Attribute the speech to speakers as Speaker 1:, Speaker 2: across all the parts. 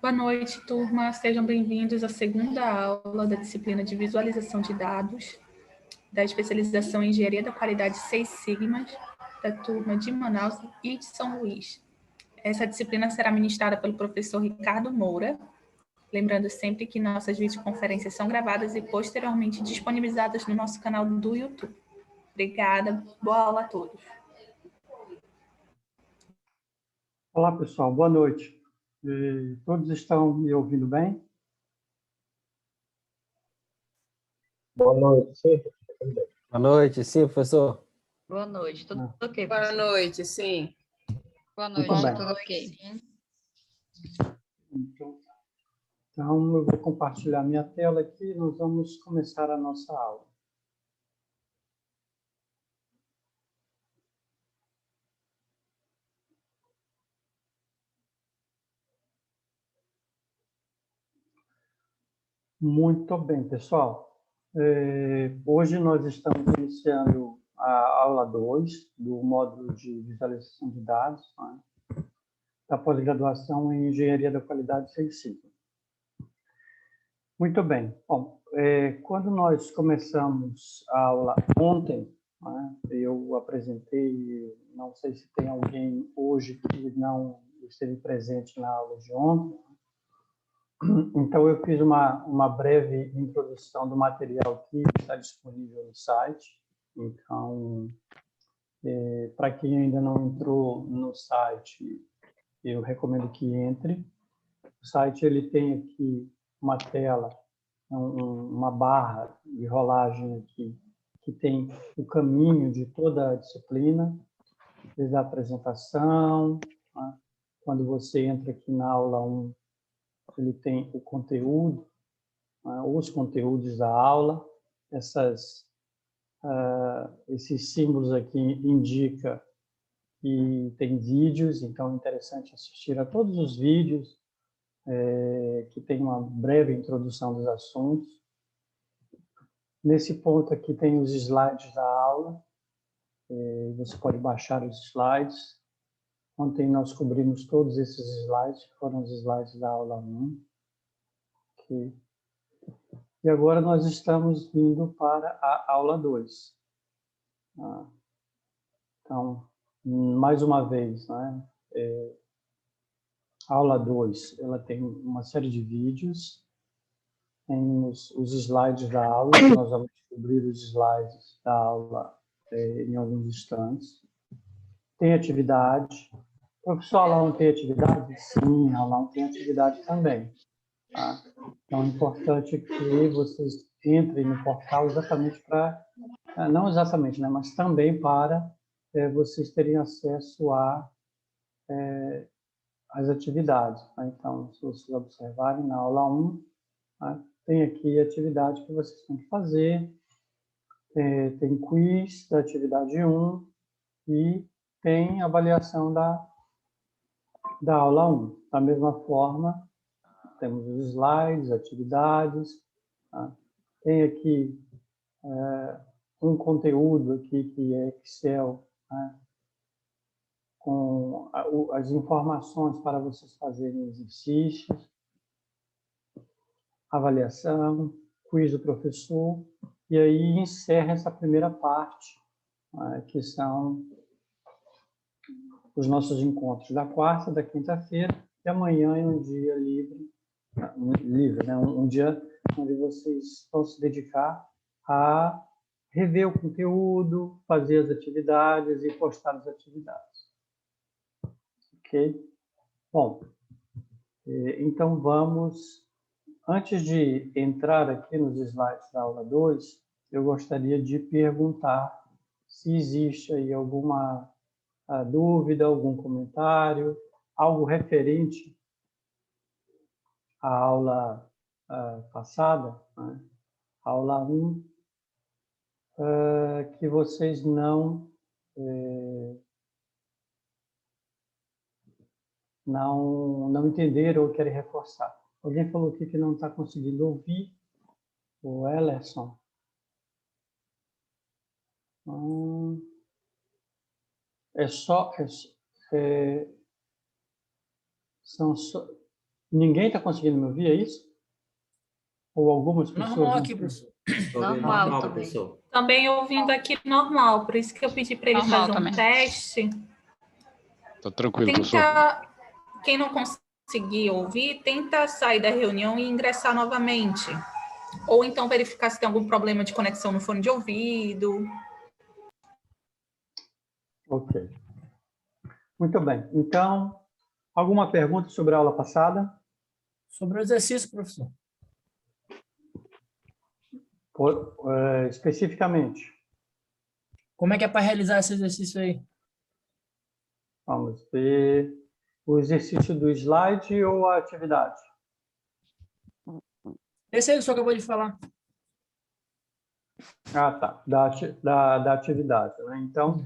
Speaker 1: Boa noite, turma. Sejam bem-vindos à segunda aula da disciplina de Visualização de Dados, da especialização em Engenharia da Qualidade 6 Sigmas, da turma de Manaus e de São Luís. Essa disciplina será ministrada pelo professor Ricardo Moura, lembrando sempre que nossas videoconferências são gravadas e posteriormente disponibilizadas no nosso canal do YouTube. Obrigada, boa aula a todos.
Speaker 2: Olá, pessoal, boa noite. Todos estão me ouvindo bem?
Speaker 3: Boa noite, sim.
Speaker 4: Boa noite, sim, professor.
Speaker 5: Boa noite, tudo ok?
Speaker 6: Boa
Speaker 5: Professor?
Speaker 6: noite, sim.
Speaker 5: Boa noite,
Speaker 2: Muito bem.
Speaker 5: tudo ok?
Speaker 2: Então, eu vou compartilhar minha tela aqui e nós vamos começar a nossa aula. Muito bem, pessoal. Hoje nós estamos iniciando a aula 2 do módulo de visualização de dados, né, da pós-graduação em Engenharia da Qualidade 6 Sigma. Muito bem. Bom, quando nós começamos a aula ontem, né, eu apresentei, não sei se tem alguém hoje que não esteve presente na aula de ontem, então eu fiz uma breve introdução do material que está disponível no site. Então, para quem ainda não entrou no site, eu recomendo que entre. O site ele tem aqui uma tela, uma barra de rolagem aqui, que tem o caminho de toda a disciplina, desde a apresentação, né? Quando você entra aqui na aula 1, ele tem o conteúdo, né? Os conteúdos da aula, esses símbolos aqui indicam que tem vídeos, então é interessante assistir a todos os vídeos, que tem uma breve introdução dos assuntos. Nesse ponto aqui tem os slides da aula, você pode baixar os slides. Ontem nós cobrimos todos esses slides, que foram os slides da aula 1. Aqui. E agora nós estamos indo para a aula 2. Então, mais uma vez, né? A aula 2, ela tem uma série de vídeos, tem os slides da aula, que nós vamos cobrir os slides da aula em alguns instantes. Tem atividade. Professor, a aula não tem atividade? Sim, a aula não tem atividade também. Tá? Então, é importante que vocês entrem no portal exatamente para... Não exatamente, né? Mas também para vocês terem acesso às atividades. Tá? Então, se vocês observarem na aula 1, tá? Tem aqui a atividade que vocês têm que fazer, tem quiz da atividade 1 e tem avaliação da aula 1. Da mesma forma, temos os slides, atividades, tá? Tem aqui um conteúdo aqui que é Excel, né? Com as informações para vocês fazerem exercícios, avaliação, quiz do professor, e aí encerra essa primeira parte, né? Que são os nossos encontros da quarta, da quinta-feira, e amanhã é um dia livre, né? Um dia onde vocês vão se dedicar a rever o conteúdo, fazer as atividades e postar as atividades. Ok? Bom, então vamos... Antes de entrar aqui nos slides da aula 2, eu gostaria de perguntar se existe aí alguma dúvida, algum comentário, algo referente à aula passada, né? Aula 1, que vocês não entenderam ou querem reforçar. Alguém falou aqui que não está conseguindo ouvir, o Ellerson. São só Ninguém está conseguindo me ouvir, é isso? Ou algumas pessoas?
Speaker 6: Normal
Speaker 2: não
Speaker 6: aqui,
Speaker 2: estão?
Speaker 6: professor.
Speaker 5: Normal também.
Speaker 3: professor.
Speaker 1: Também ouvindo aqui normal, por isso que eu pedi para ele
Speaker 5: Normal
Speaker 1: fazer um
Speaker 5: também.
Speaker 1: teste.
Speaker 7: Tá tranquilo, professor.
Speaker 1: Tenta, quem não conseguir ouvir, tenta sair da reunião e ingressar novamente. Ou então verificar se tem algum problema de conexão no fone de ouvido.
Speaker 2: Ok. Muito bem. Então, alguma pergunta sobre a aula passada?
Speaker 6: Sobre o exercício, professor.
Speaker 2: Especificamente,
Speaker 6: Como é que é para realizar esse exercício aí?
Speaker 2: vamos ver o exercício do slide ou a atividade?
Speaker 6: Esse aí que o senhor acabou de falar.
Speaker 2: Ah, tá. Da atividade, né? Então,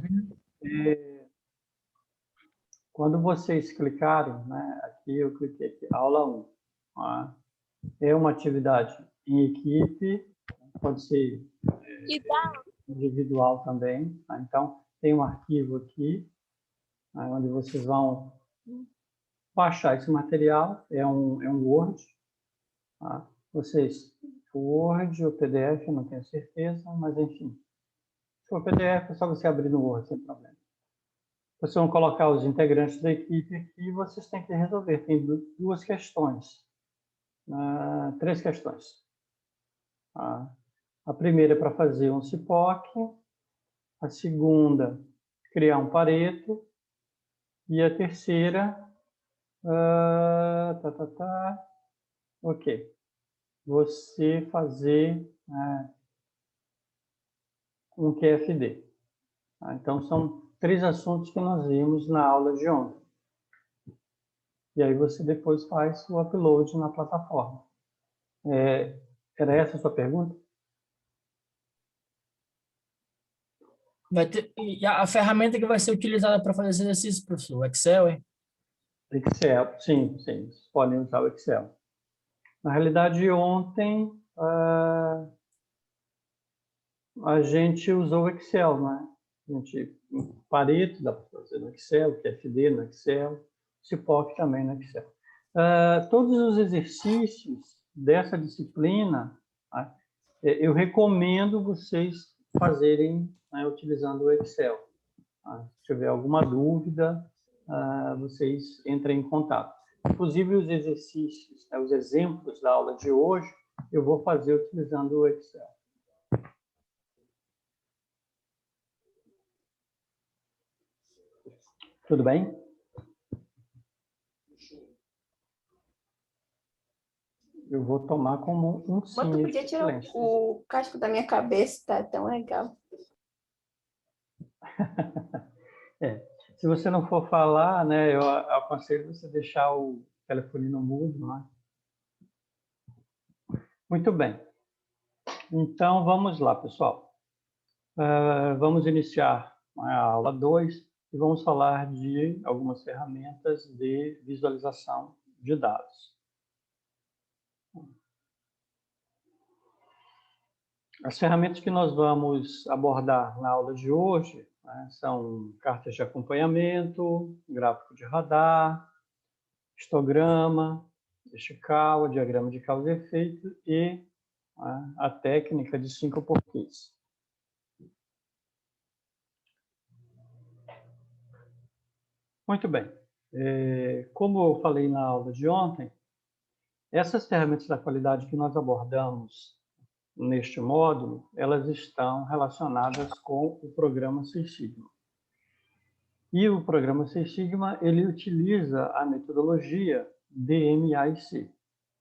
Speaker 2: quando vocês clicarem, né, aqui eu cliquei aqui, aula 1, tá? É uma atividade em equipe, pode ser individual também, tá? Então, tem um arquivo aqui, né, onde vocês vão baixar esse material, é um Word, tá? Vocês, o Word ou PDF, não tenho certeza, mas enfim, se for PDF, é só você abrir no Word, sem problema. Vocês vão colocar os integrantes da equipe aqui e vocês têm que resolver. Tem duas questões, três questões. Tá? A primeira é para fazer um CIPOC, a segunda, criar um Pareto, e a terceira, ok, você fazer um QFD. Tá? Então, são três assuntos que nós vimos na aula de ontem. E aí você depois faz o upload na plataforma. Era essa a sua pergunta?
Speaker 6: Vai ter, e a ferramenta que vai ser utilizada para fazer esse exercício, professor? O Excel, hein?
Speaker 2: Excel, sim, vocês podem usar o Excel. Na realidade, ontem a gente usou o Excel, né? A gente, Pareto dá para fazer no Excel, QFD no Excel, CIPOC também no Excel. Todos os exercícios dessa disciplina, eu recomendo vocês fazerem, né, utilizando o Excel. Se tiver alguma dúvida, vocês entrem em contato. Inclusive, os exercícios, os exemplos da aula de hoje, eu vou fazer utilizando o Excel. Tudo bem? Eu vou tomar como um sim.
Speaker 8: Mas tu podia
Speaker 2: esse
Speaker 8: tirar
Speaker 2: silêncio.
Speaker 8: o casco da minha cabeça, tá tão legal.
Speaker 2: Se você não for falar, né, eu aconselho você deixar o telefone no mudo, né? Muito bem. Então, vamos lá, pessoal. Vamos iniciar a aula 2 e vamos falar de algumas ferramentas de visualização de dados. As ferramentas que nós vamos abordar na aula de hoje, né, são cartas de acompanhamento, gráfico de radar, histograma, Ishikawa, diagrama de causa e efeito e a técnica de 5 porquês. Muito bem. Como eu falei na aula de ontem, essas ferramentas da qualidade que nós abordamos neste módulo, elas estão relacionadas com o programa Six Sigma. E o programa Six Sigma, ele utiliza a metodologia DMAIC,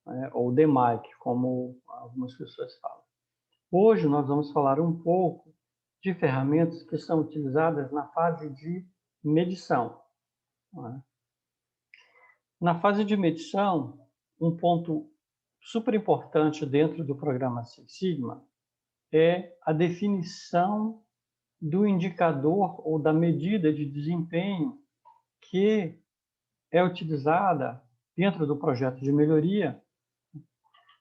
Speaker 2: né, ou DMAIC, como algumas pessoas falam. Hoje nós vamos falar um pouco de ferramentas que são utilizadas na fase de medição. Né? Na fase de medição, um ponto super importante dentro do programa Six Sigma é a definição do indicador ou da medida de desempenho que é utilizada dentro do projeto de melhoria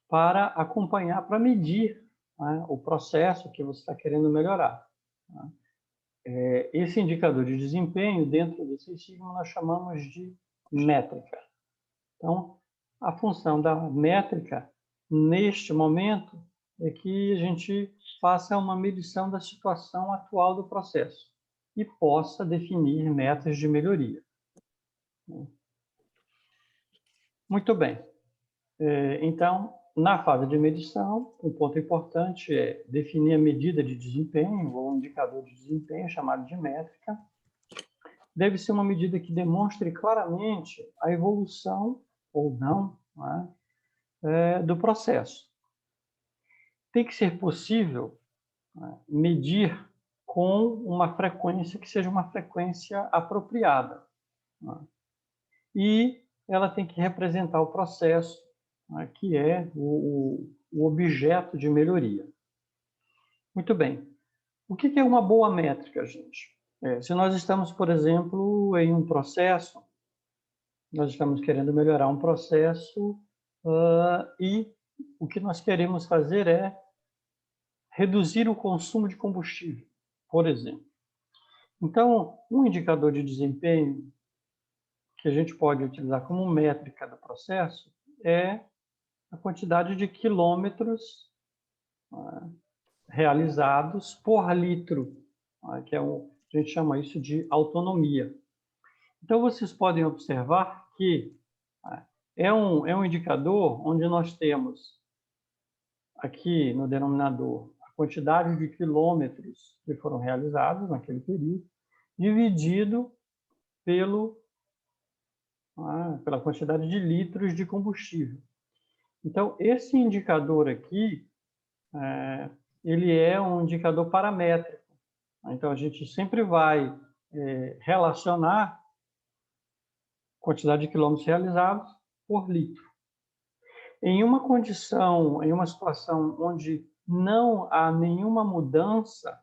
Speaker 2: para acompanhar, para medir, né, o processo que você está querendo melhorar. Né? Esse indicador de desempenho, dentro do Six Sigma, nós chamamos de métrica. Então, a função da métrica, neste momento, é que a gente faça uma medição da situação atual do processo e possa definir metas de melhoria. Muito bem. Então, na fase de medição, um ponto importante é definir a medida de desempenho, ou um indicador de desempenho, chamado de métrica. Deve ser uma medida que demonstre claramente a evolução, ou não, do processo. Tem que ser possível medir com uma frequência que seja uma frequência apropriada. E ela tem que representar o processo, que é o objeto de melhoria. Muito bem. O que é uma boa métrica, gente? Se nós estamos, por exemplo, em um processo, nós estamos querendo melhorar um processo e o que nós queremos fazer é reduzir o consumo de combustível, por exemplo. Então, um indicador de desempenho que a gente pode utilizar como métrica do processo é a quantidade de quilômetros realizados por litro, que a gente chama isso de autonomia. Então, vocês podem observar que é um indicador onde nós temos aqui no denominador a quantidade de quilômetros que foram realizados naquele período, dividido pela quantidade de litros de combustível. Então, esse indicador aqui, ele é um indicador paramétrico. Então, a gente sempre vai relacionar quantidade de quilômetros realizados por litro. Em uma condição, em uma situação onde não há nenhuma mudança,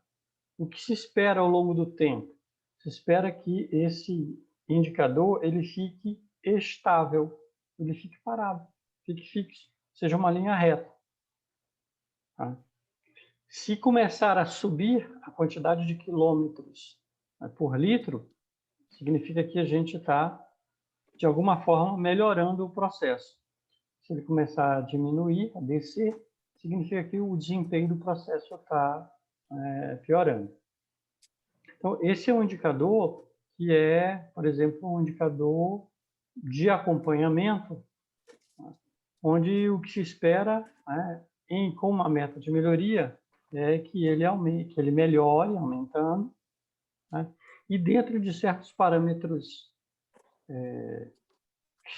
Speaker 2: o que se espera ao longo do tempo? Se espera que esse indicador ele fique estável, ele fique parado, fique fixo, seja uma linha reta. Tá? Se começar a subir a quantidade de quilômetros por litro, significa que a gente está, de alguma forma, melhorando o processo. Se ele começar a diminuir, a descer, significa que o desempenho do processo está piorando. Então, esse é um indicador que é, por exemplo, um indicador de acompanhamento, onde o que se espera, com uma meta de melhoria, é que ele aumente, que ele melhore, aumentando, e dentro de certos parâmetros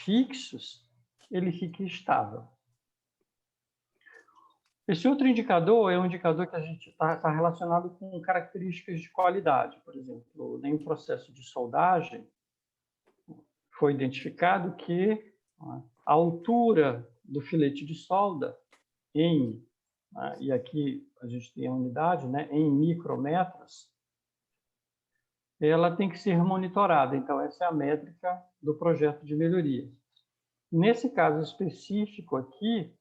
Speaker 2: fixos, ele fique estável. Esse outro indicador é um indicador que a gente está relacionado com características de qualidade. Por exemplo, em um processo de soldagem, foi identificado que a altura do filete de solda e aqui a gente tem a unidade, em micrometros, ela tem que ser monitorada. Então, essa é a métrica do projeto de melhoria. Nesse caso específico aqui,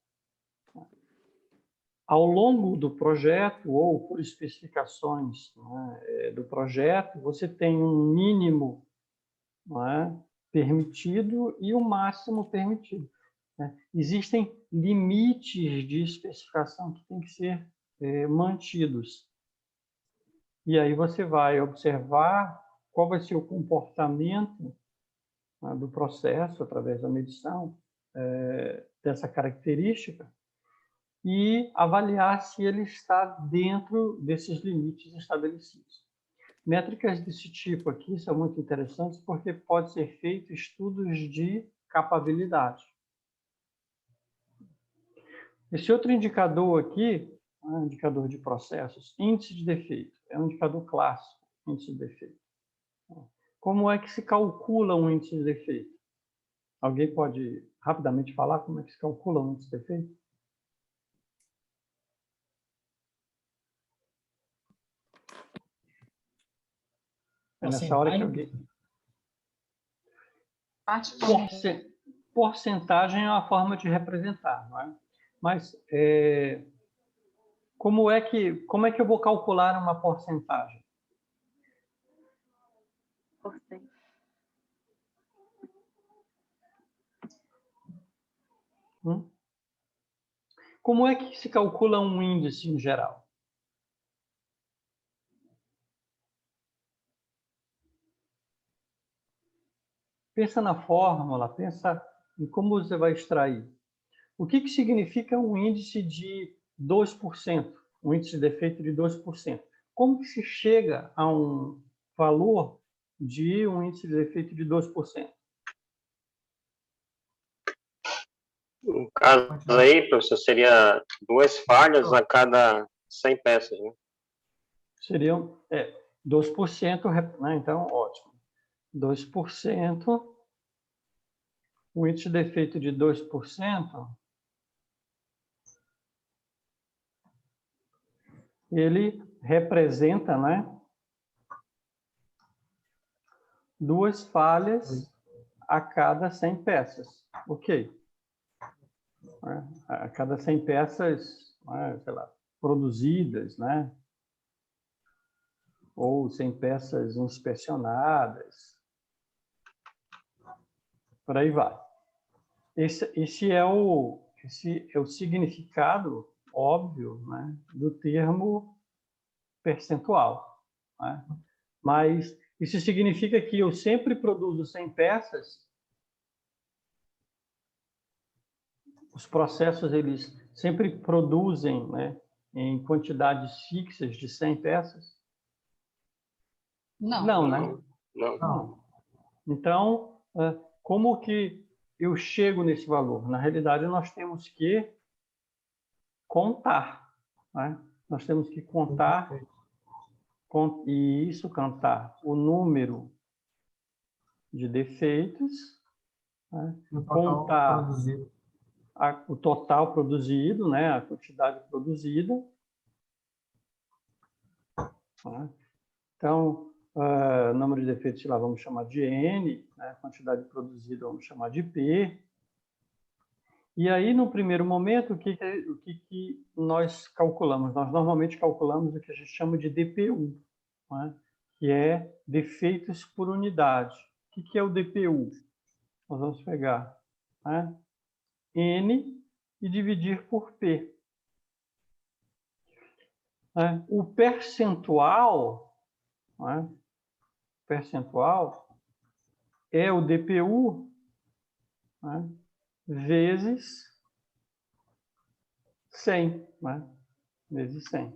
Speaker 2: ao longo do projeto ou por especificações do projeto, você tem um mínimo permitido e o máximo permitido. Existem limites de especificação que têm que ser mantidos. E aí você vai observar qual vai ser o comportamento do processo através da medição dessa característica e avaliar se ele está dentro desses limites estabelecidos. Métricas desse tipo aqui são muito interessantes porque pode ser feito estudos de capabilidade. Esse outro indicador aqui, indicador de processos, índice de defeito, é um indicador clássico, índice de defeito. Como é que se calcula um índice de defeito? Alguém pode rapidamente falar como é que se calcula um índice de defeito? É nessa hora que alguém... Porcentagem é uma forma de representar, não é? Mas como é que eu vou calcular uma porcentagem? Como é que se calcula um índice em geral? Pensa na fórmula, pensa em como você vai extrair. O que significa um índice de 2%? Um índice de defeito de 2%. Como que se chega a um valor de um índice de defeito de 2%?
Speaker 3: No caso aí, professor, seria 2 falhas a cada 100 peças, né?
Speaker 2: Seriam 2%, né? Então, ótimo. 2%, o índice de defeito de 2%, ele representa, né, 2 falhas a cada 100 peças. Ok. A cada 100 peças, sei lá, produzidas, né? Ou 100 peças inspecionadas. Por aí vai. Esse é o significado óbvio, né, do termo percentual. Né? Mas isso significa que eu sempre produzo 100 peças, os processos eles sempre produzem, né, em quantidades fixas de 100 peças?
Speaker 5: Não.
Speaker 2: Não, né?
Speaker 3: Não.
Speaker 2: Então, como que eu chego nesse valor? Na realidade, nós temos que contar. Né? Nós temos que contar, contar o número de defeitos, né? Contar o total produzido, né? A quantidade produzida. Né? Então, número de defeitos, lá vamos chamar de N, né? Quantidade produzida vamos chamar de P. E aí, no primeiro momento, o que nós calculamos? Nós normalmente calculamos o que a gente chama de DPU, né? Que é defeitos por unidade. O que é o DPU? Nós vamos pegar, né, N e dividir por P. O percentual, né, é o DPU, né, vezes 100, né, vezes 100.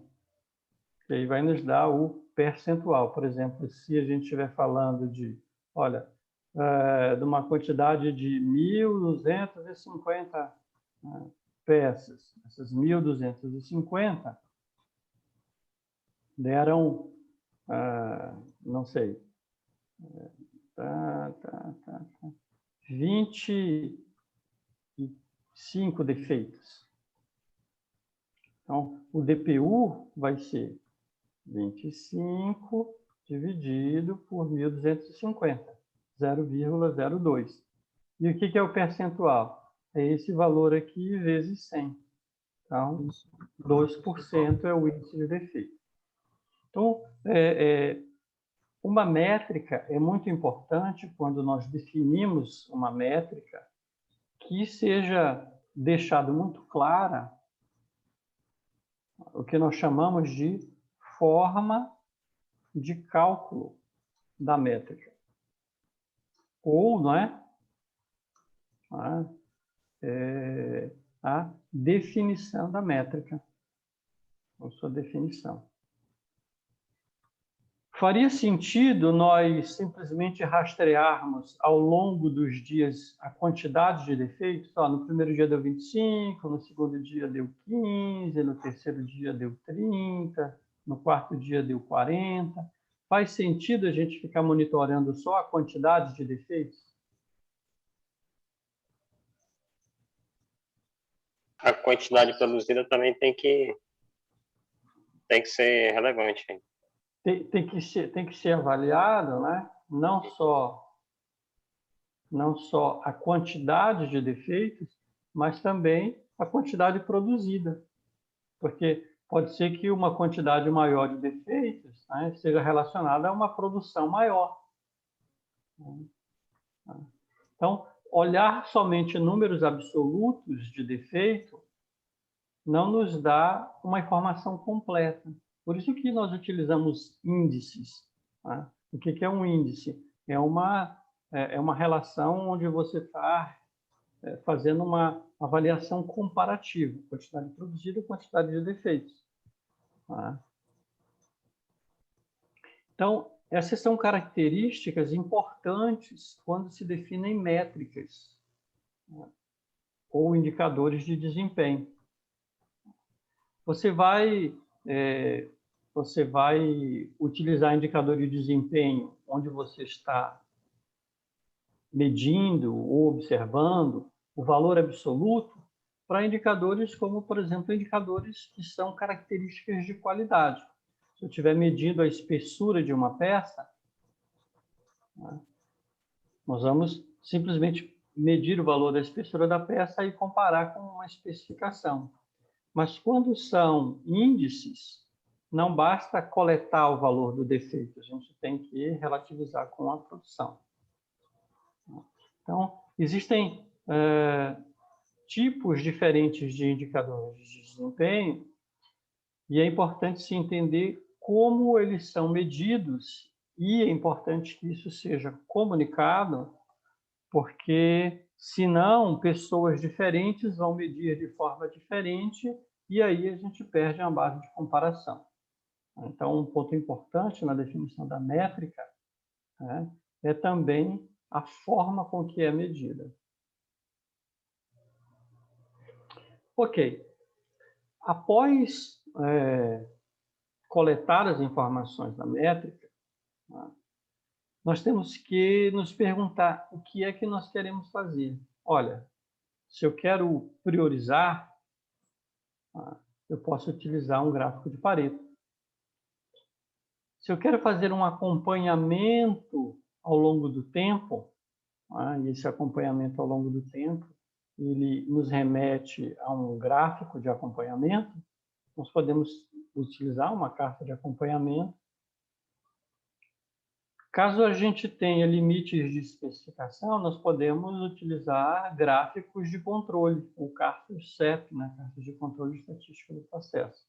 Speaker 2: E aí vai nos dar o percentual. Por exemplo, se a gente estiver falando de, olha, de uma quantidade de 1.250 peças, essas 1.250 deram, não sei, 25 defeitos. Então, o DPU vai ser 25 dividido por 1.250, 0,02. E o que é o percentual? É esse valor aqui vezes 100. Então, 2% é o índice de defeito. Então, uma métrica é muito importante quando nós definimos uma métrica que seja deixado muito clara o que nós chamamos de forma de cálculo da métrica. Ou, não é? A definição da métrica, ou sua definição. Faria sentido nós simplesmente rastrearmos ao longo dos dias a quantidade de defeitos? No primeiro dia deu 25, no segundo dia deu 15, no terceiro dia deu 30, no quarto dia deu 40. Faz sentido a gente ficar monitorando só a quantidade de defeitos?
Speaker 3: A quantidade produzida também tem que ser relevante.
Speaker 2: Tem que ser avaliado, né? Não só a quantidade de defeitos, mas também a quantidade produzida. Porque pode ser que uma quantidade maior de defeitos, né, seja relacionada a uma produção maior. Então, olhar somente números absolutos de defeito não nos dá uma informação completa. Por isso que nós utilizamos índices. Tá? O que é um índice? É uma relação onde você está fazendo uma avaliação comparativa, quantidade produzida e quantidade de defeitos. Tá? Então, essas são características importantes quando se definem métricas, né, ou indicadores de desempenho. Você vai utilizar indicador de desempenho onde você está medindo ou observando o valor absoluto para indicadores como, por exemplo, indicadores que são características de qualidade. Se eu estiver medindo a espessura de uma peça, né, nós vamos simplesmente medir o valor da espessura da peça e comparar com uma especificação. Mas quando são índices, não basta coletar o valor do defeito, a gente tem que relativizar com a produção. Então, existem tipos diferentes de indicadores de desempenho e é importante se entender como eles são medidos e é importante que isso seja comunicado, porque senão pessoas diferentes vão medir de forma diferente e aí a gente perde a base de comparação. Então, um ponto importante na definição da métrica, né, é também a forma com que é medida. Ok. Após coletar as informações da métrica, né, nós temos que nos perguntar o que é que nós queremos fazer. Olha, se eu quero priorizar, eu posso utilizar um gráfico de Pareto. Se eu quero fazer um acompanhamento ao longo do tempo, e esse acompanhamento ao longo do tempo, ele nos remete a um gráfico de acompanhamento, nós podemos utilizar uma carta de acompanhamento. Caso a gente tenha limites de especificação, nós podemos utilizar gráficos de controle, ou cartas CEP, né? Cartas de controle estatístico do processo.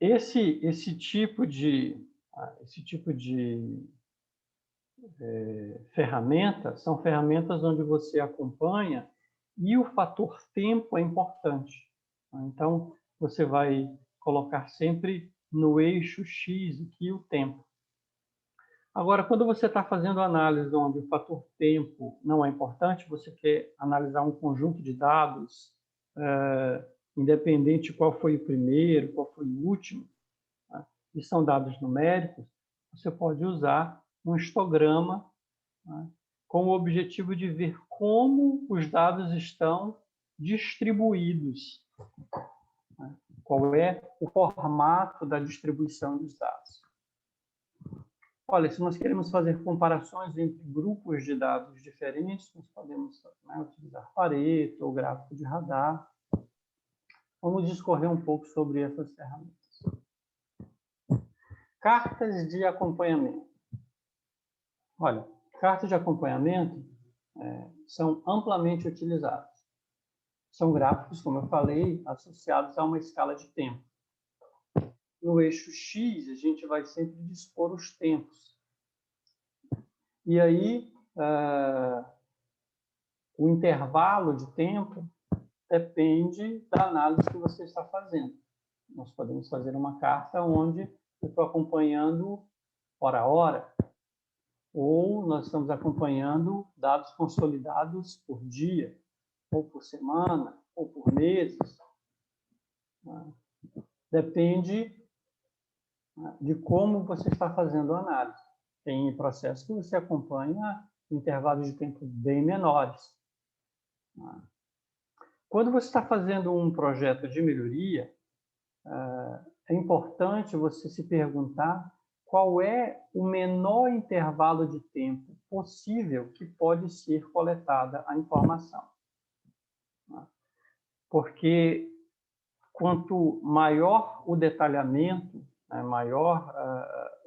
Speaker 2: Esse tipo de ferramenta são ferramentas onde você acompanha e o fator tempo é importante. Então, você vai colocar sempre no eixo X aqui o tempo. Agora, quando você está fazendo análise onde o fator tempo não é importante, você quer analisar um conjunto de dados, independente qual foi o primeiro, qual foi o último, né, e são dados numéricos, você pode usar um histograma, né, com o objetivo de ver como os dados estão distribuídos, né, qual é o formato da distribuição dos dados. Olha, se nós queremos fazer comparações entre grupos de dados diferentes, nós podemos, né, utilizar Pareto ou gráfico de radar. Vamos discorrer um pouco sobre essas ferramentas. Cartas de acompanhamento. Olha, cartas de acompanhamento são amplamente utilizadas. São gráficos, como eu falei, associados a uma escala de tempo. No eixo X, a gente vai sempre dispor os tempos. E aí, o intervalo de tempo depende da análise que você está fazendo. Nós podemos fazer uma carta onde eu estou acompanhando hora a hora, ou nós estamos acompanhando dados consolidados por dia, ou por semana, ou por meses. Depende de como você está fazendo a análise. Tem processos que você acompanha em intervalos de tempo bem menores. Quando você está fazendo um projeto de melhoria, é importante você se perguntar qual é o menor intervalo de tempo possível que pode ser coletada a informação. Porque quanto maior o detalhamento, maior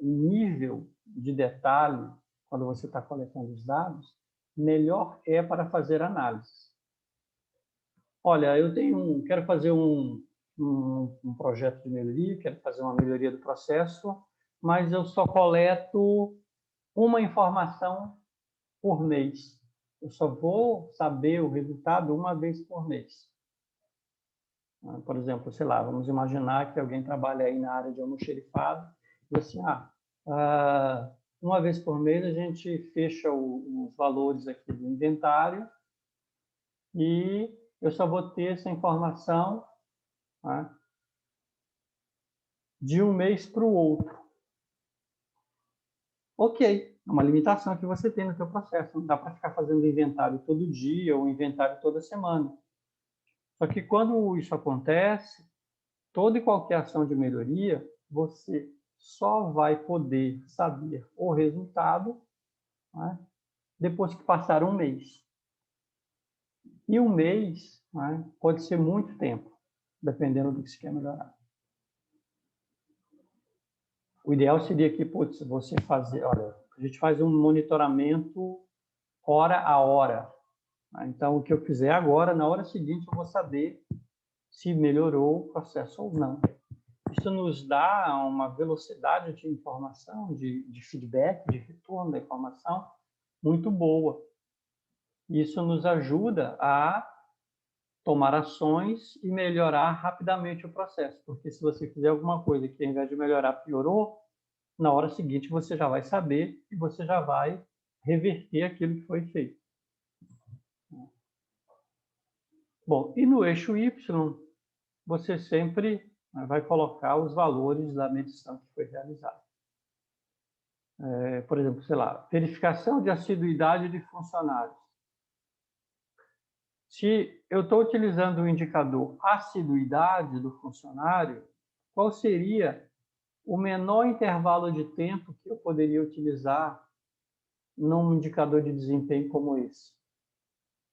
Speaker 2: o nível de detalhe, quando você está coletando os dados, melhor é para fazer análise. Olha, quero fazer um projeto de melhoria, quero fazer uma melhoria do processo, mas eu só coleto uma informação por mês. Eu só vou saber o resultado uma vez por mês. Por exemplo, sei lá, vamos imaginar que alguém trabalha aí na área de almoxerifado e assim, uma vez por mês a gente fecha os valores aqui do inventário e eu só vou ter essa informação, né, de um mês para o outro. Ok, é uma limitação que você tem no seu processo. Não dá para ficar fazendo inventário todo dia ou inventário toda semana. Só que quando isso acontece, toda e qualquer ação de melhoria, você só vai poder saber o resultado, né, depois que passar um mês. E um mês, né, pode ser muito tempo, dependendo do que se quer melhorar. O ideal seria que você fazer, olha, a gente faz um monitoramento hora a hora. Né? Então, o que eu fizer agora, na hora seguinte, eu vou saber se melhorou o processo ou não. Isso nos dá uma velocidade de informação, de feedback, de retorno da informação muito boa. Isso nos ajuda a tomar ações e melhorar rapidamente o processo, porque se você fizer alguma coisa que, ao invés de melhorar, piorou, na hora seguinte você já vai saber e você já vai reverter aquilo que foi feito. Bom, e no eixo Y, você sempre vai colocar os valores da medição que foi realizada. Por exemplo, sei lá, verificação de assiduidade de funcionários. Se eu estou utilizando o indicador assiduidade do funcionário, qual seria o menor intervalo de tempo que eu poderia utilizar num indicador de desempenho como esse?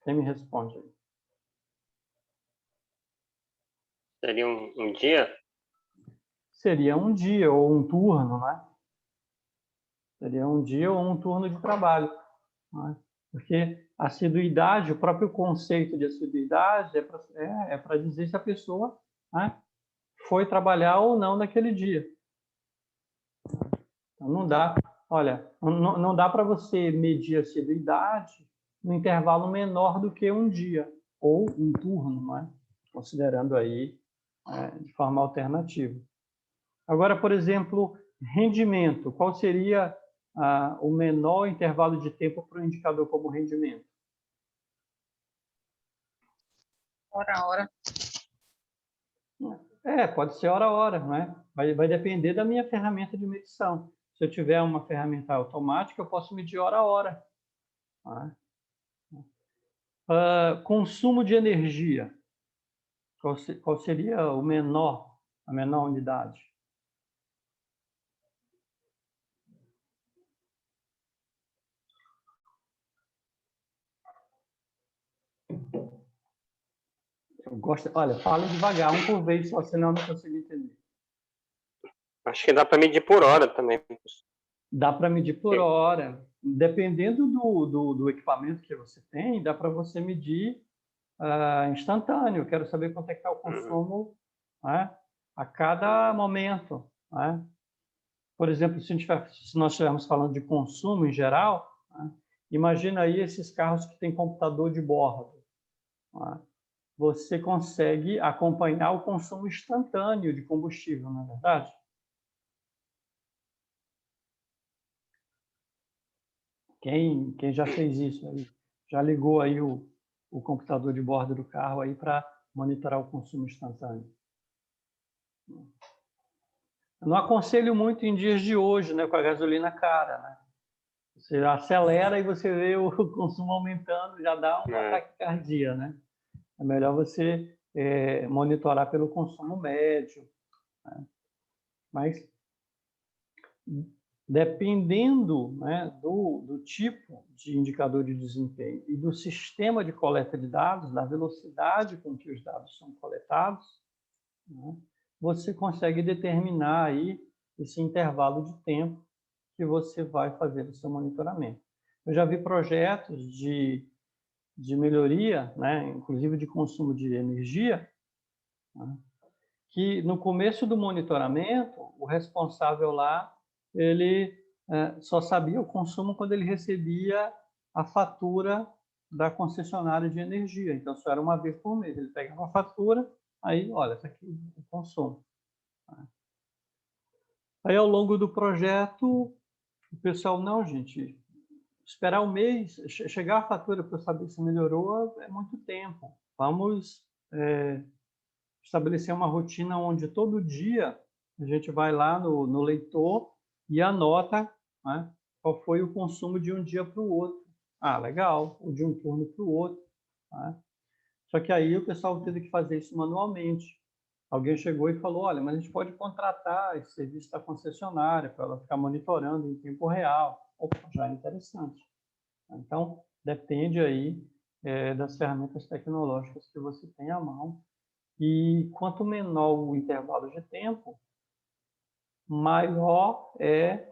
Speaker 2: Quem me responde aí?
Speaker 3: Seria um dia?
Speaker 2: Seria um dia ou um turno, né? Seria um dia ou um turno de trabalho. Né? Porque assiduidade, o próprio conceito de assiduidade é para dizer se a pessoa, né, foi trabalhar ou não naquele dia. Então, não dá, olha, não dá para você medir a assiduidade no intervalo menor do que um dia ou um turno, né? Considerando aí de forma alternativa. Agora, por exemplo, rendimento. Qual seria o menor intervalo de tempo para um indicador como rendimento?
Speaker 5: Hora a hora.
Speaker 2: Pode ser hora a hora, não é? Vai depender da minha ferramenta de medição. Se eu tiver uma ferramenta automática, eu posso medir hora a hora. Consumo de energia. Qual seria a menor unidade? Olha, fala devagar, um por vez, só senão eu não consigo entender.
Speaker 3: Acho que dá para medir por hora também.
Speaker 2: Dá para medir por hora. Dependendo do equipamento que você tem, dá para você medir instantâneo. Eu quero saber quanto é que está o consumo, né, a cada momento. Né? Por exemplo, se nós estivermos falando de consumo em geral, né, imagina aí esses carros que têm computador de bordo. Né? Você consegue acompanhar o consumo instantâneo de combustível, não é verdade? Quem já fez isso aí? Já ligou aí o computador de bordo do carro aí para monitorar o consumo instantâneo? Eu não aconselho muito em dias de hoje, né, com a gasolina cara, né? Você acelera e você vê o consumo aumentando, já dá uma taquicardia, né? É melhor você monitorar pelo consumo médio. Né? Mas, dependendo, né, do tipo de indicador de desempenho e do sistema de coleta de dados, da velocidade com que os dados são coletados, né, você consegue determinar aí esse intervalo de tempo que você vai fazer o seu monitoramento. Eu já vi projetos de melhoria, né, inclusive de consumo de energia, né, que no começo do monitoramento, o responsável lá, ele só sabia o consumo quando ele recebia a fatura da concessionária de energia. Então, só era uma vez por mês. Ele pegava a fatura, aí, olha, está aqui o consumo. Aí, ao longo do projeto, o pessoal, não, gente, esperar um mês, chegar a fatura para eu saber se melhorou é muito tempo. Vamos estabelecer uma rotina onde todo dia a gente vai lá no leitor e anota, né, qual foi o consumo de um dia para o outro. Ah, legal, ou de um turno para o outro. Né? Só que aí o pessoal teve que fazer isso manualmente. Alguém chegou e falou, olha, mas a gente pode contratar esse serviço da concessionária para ela ficar monitorando em tempo real. Opa, já é interessante. Então, depende aí das ferramentas tecnológicas que você tem à mão. E quanto menor o intervalo de tempo, maior é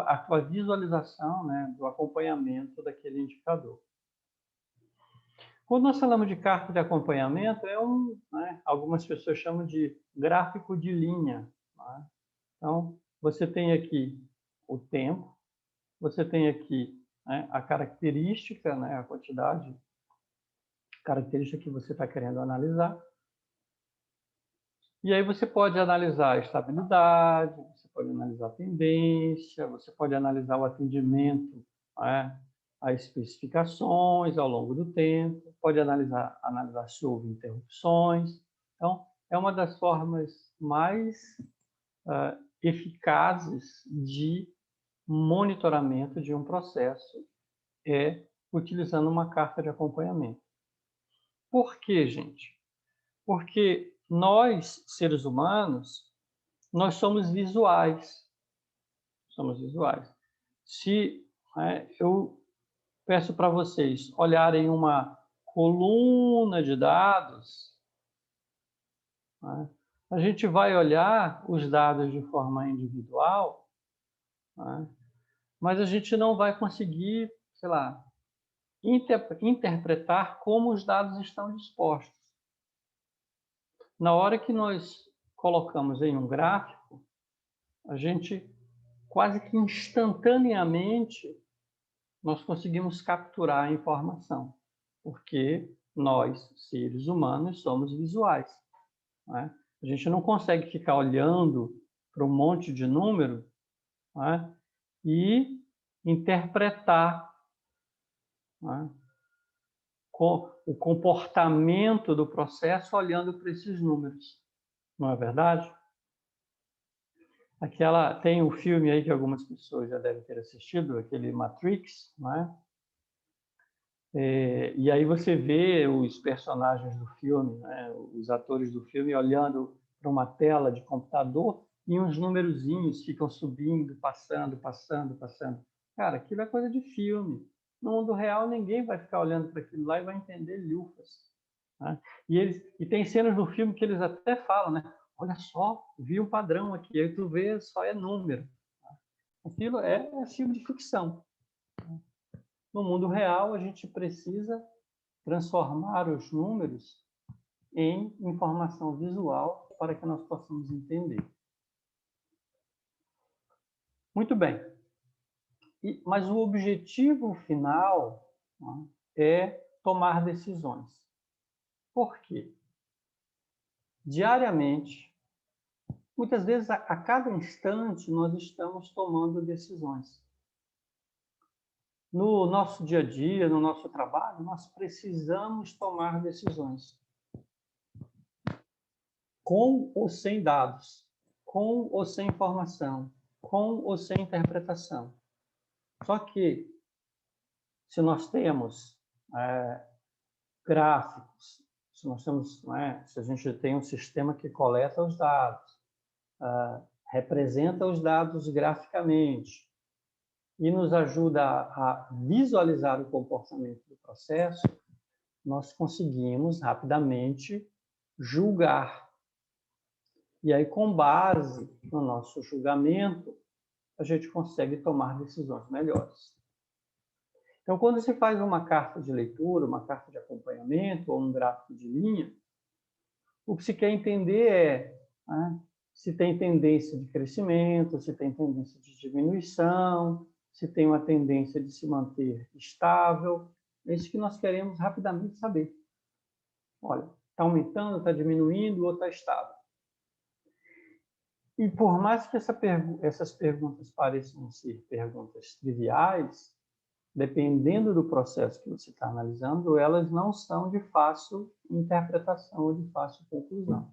Speaker 2: a tua visualização, né, do acompanhamento daquele indicador. Quando nós falamos de carta de acompanhamento, né, algumas pessoas chamam de gráfico de linha. Né? Então, você tem aqui o tempo, você tem aqui, né, a característica, né, a quantidade, característica que você está querendo analisar. E aí você pode analisar a estabilidade, você pode analisar a tendência, você pode analisar o atendimento, né, as especificações ao longo do tempo, pode analisar se houve interrupções. Então, é uma das formas mais eficazes de monitoramento de um processo, utilizando uma carta de acompanhamento. Por quê, gente? Porque nós, seres humanos, nós somos visuais. Somos visuais. Se eu peço para vocês olharem uma coluna de dados, né, a gente vai olhar os dados de forma individual, né, mas a gente não vai conseguir, sei lá, interpretar como os dados estão dispostos. Na hora que nós colocamos em um gráfico, a gente quase que instantaneamente nós conseguimos capturar a informação, porque nós, seres humanos, somos visuais. Né? A gente não consegue ficar olhando para um monte de número, né, e interpretar, né, o comportamento do processo olhando para esses números. Não é verdade? Tem um filme aí que algumas pessoas já devem ter assistido, aquele Matrix, né? E aí você vê os personagens do filme, né, os atores do filme olhando para uma tela de computador e uns numerozinhos ficam subindo, passando. Cara, aquilo é coisa de filme. No mundo real, ninguém vai ficar olhando para aquilo lá e vai entender lufas. Né? E tem cenas no filme que eles até falam, né? Olha só, vi um padrão aqui, aí tu vê, só é número. Aquilo é filme de ficção. No mundo real, a gente precisa transformar os números em informação visual para que nós possamos entender. Muito bem. Mas o objetivo final, né, é tomar decisões. Por quê? Diariamente, muitas vezes a cada instante, nós estamos tomando decisões. No nosso dia a dia, no nosso trabalho, nós precisamos tomar decisões. Com ou sem dados, com ou sem informação, com ou sem interpretação. Só que, se nós temos gráficos, se a gente tem um sistema que coleta os dados, representa os dados graficamente, e nos ajuda a visualizar o comportamento do processo, nós conseguimos rapidamente julgar. E aí, com base no nosso julgamento, a gente consegue tomar decisões melhores. Então, quando se faz uma carta de leitura, uma carta de acompanhamento ou um gráfico de linha, o que se quer entender é, né, se tem tendência de crescimento, se tem tendência de diminuição, se tem uma tendência de se manter estável. É isso que nós queremos rapidamente saber. Olha, está aumentando, está diminuindo ou está estável? E por mais que essas perguntas pareçam ser perguntas triviais, dependendo do processo que você está analisando, elas não são de fácil interpretação ou de fácil conclusão.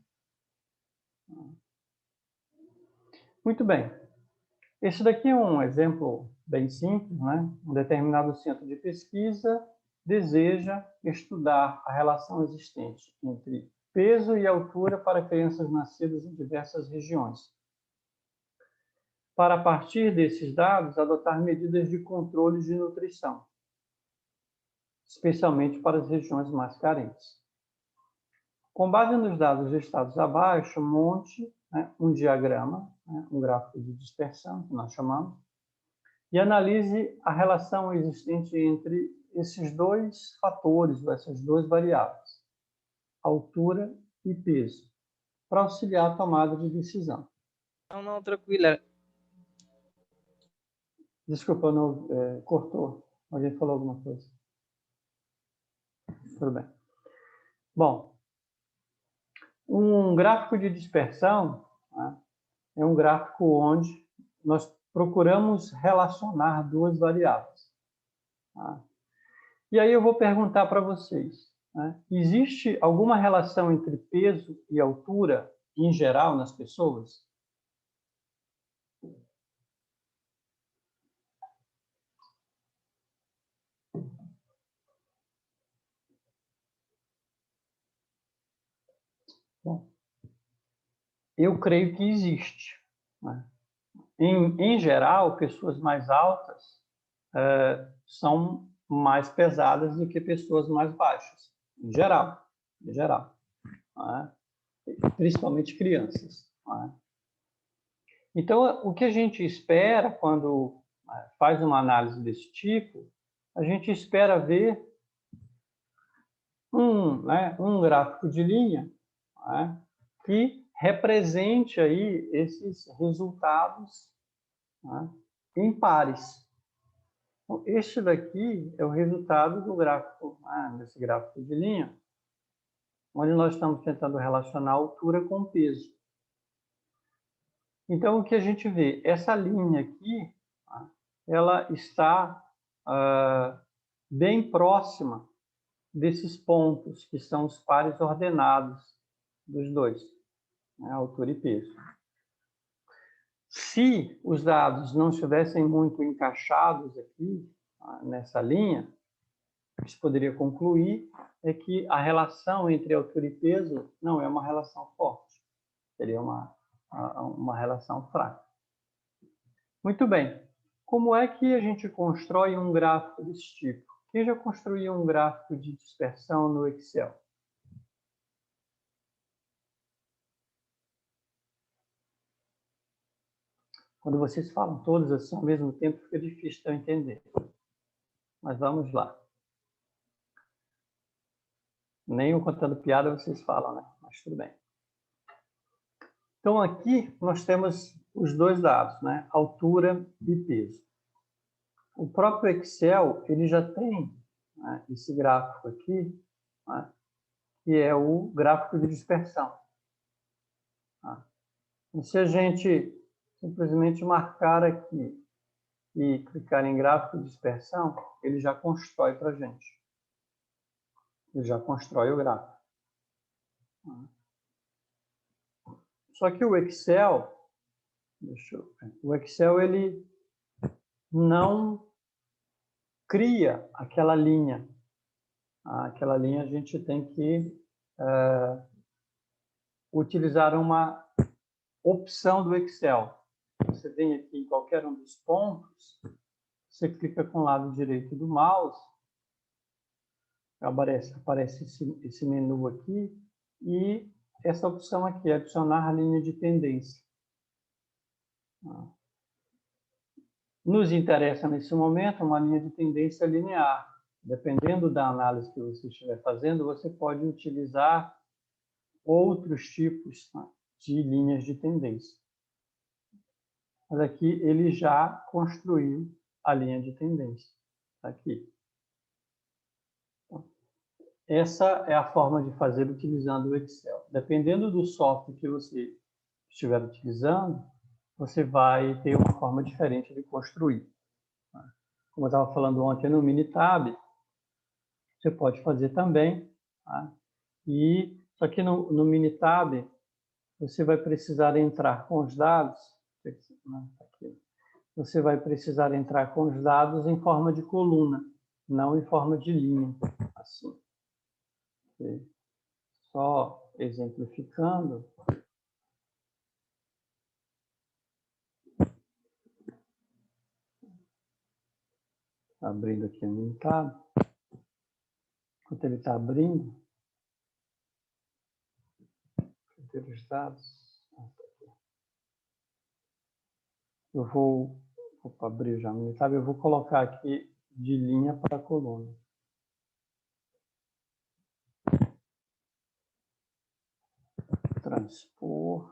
Speaker 2: Muito bem. Esse daqui é um exemplo bem simples, né? Um determinado centro de pesquisa deseja estudar a relação existente entre peso e altura para crianças nascidas em diversas regiões. Para, a partir desses dados, adotar medidas de controle de nutrição, especialmente para as regiões mais carentes. Com base nos dados listados abaixo, monte, né, um diagrama, né, um gráfico de dispersão, que nós chamamos, e analise a relação existente entre esses dois fatores, ou essas duas variáveis, altura e peso, para auxiliar a tomada de decisão.
Speaker 5: Não, tranquila.
Speaker 2: Desculpa, não, cortou. Alguém falou alguma coisa? Tudo bem. Bom, um gráfico de dispersão, né, é um gráfico onde nós procuramos relacionar duas variáveis. Tá? E aí eu vou perguntar para vocês, né, existe alguma relação entre peso e altura, em geral, nas pessoas? Bom, eu creio que existe. Né? Em geral, pessoas mais altas são mais pesadas do que pessoas mais baixas. Em geral. Né? Principalmente crianças. Né? Então, o que a gente espera quando faz uma análise desse tipo, a gente espera ver um gráfico de linha, né, que represente aí esses resultados, né, em pares. Então, este daqui é o resultado do gráfico, desse gráfico de linha, onde nós estamos tentando relacionar a altura com peso. Então, o que a gente vê? Essa linha aqui, ela está bem próxima desses pontos, que são os pares ordenados dos dois, né, altura e peso. Se os dados não estivessem muito encaixados aqui, nessa linha, o que se poderia concluir é que a relação entre altura e peso não é uma relação forte, seria uma relação fraca. Muito bem. Como é que a gente constrói um gráfico desse tipo? Quem já construiu um gráfico de dispersão no Excel? Quando vocês falam todos assim ao mesmo tempo, fica difícil de eu entender. Mas vamos lá. Nem eu contando piada vocês falam, né? Mas tudo bem. Então, aqui nós temos os dois dados, né? Altura e peso. O próprio Excel, ele já tem, né, esse gráfico aqui, né, que é o gráfico de dispersão. Tá? E se a gente simplesmente marcar aqui e clicar em gráfico de dispersão, ele já constrói para a gente. Ele já constrói o gráfico. Só que o Excel, o Excel ele não cria aquela linha. Aquela linha a gente tem que utilizar uma opção do Excel. Você vem aqui em qualquer um dos pontos, você clica com o lado direito do mouse, aparece esse menu aqui, e essa opção aqui, adicionar linha de tendência. Nos interessa, nesse momento, uma linha de tendência linear. Dependendo da análise que você estiver fazendo, você pode utilizar outros tipos, tá, de linhas de tendência. Mas aqui ele já construiu a linha de tendência. Tá aqui. Essa é a forma de fazer utilizando o Excel. Dependendo do software que você estiver utilizando, você vai ter uma forma diferente de construir. Como eu estava falando ontem no Minitab, você pode fazer também. Tá? Só que no Minitab, você vai precisar entrar com os dados. Aqui. Você vai precisar entrar com os dados em forma de coluna, não em forma de linha. Assim. Só exemplificando. Abrindo aqui o Minitab. Enquanto ele está abrindo, cadê os dados? Eu vou abrir já o Minitab, eu vou colocar aqui de linha para coluna. Transpor.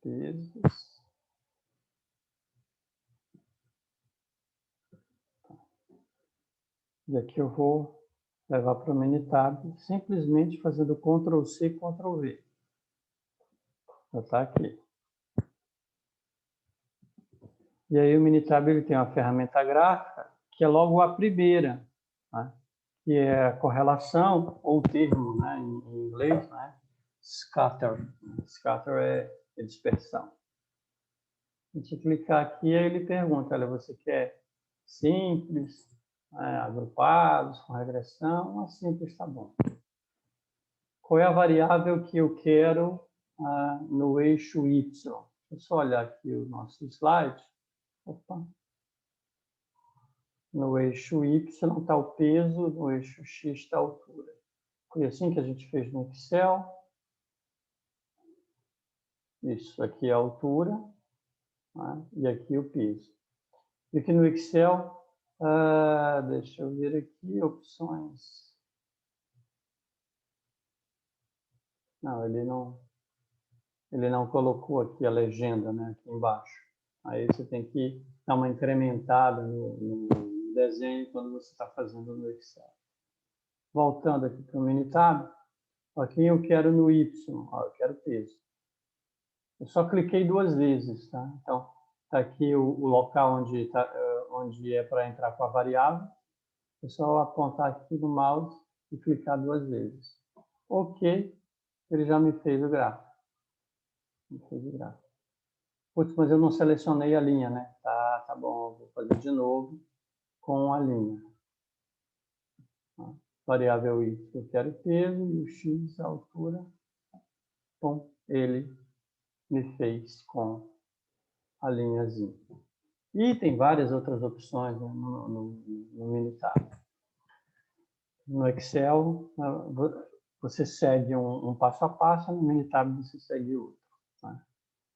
Speaker 2: Pesos. E aqui eu vou levar para o Minitab, simplesmente fazendo Ctrl+C, Ctrl+V. Já está aqui. E aí o Minitab ele tem uma ferramenta gráfica, que é logo a primeira, né? Que é a correlação, ou termo, né? Em inglês, né? Scatter. Scatter é dispersão. A gente clicar aqui, aí ele pergunta, olha, você quer simples, agrupados, com regressão, ou simples está bom. Qual é a variável que eu quero no eixo Y? Deixa eu só olhar aqui o nosso slide. Opa. No eixo Y está o peso, no eixo X está a altura. Foi assim que a gente fez no Excel. Isso aqui é a altura, né? E aqui o peso. E aqui no Excel, deixa eu ver aqui, opções. Não, ele não colocou aqui a legenda, né, aqui embaixo. Aí você tem que dar uma incrementada no desenho quando você está fazendo no Excel. Voltando aqui para o Minitab, aqui eu quero no Y, eu quero peso. Eu só cliquei 2 vezes, tá? Então, está aqui o local onde é para entrar com a variável. É só apontar aqui no mouse e clicar 2 vezes. Ok, ele já me fez o gráfico. Putz, mas eu não selecionei a linha, né? Tá bom, vou fazer de novo com a linha. Variável Y, eu quero peso, e o X, a altura. Bom, ele me fez com a linhazinha. E tem várias outras opções, né, no Minitab. No Excel, você segue um passo a passo, no Minitab você segue outro. Né?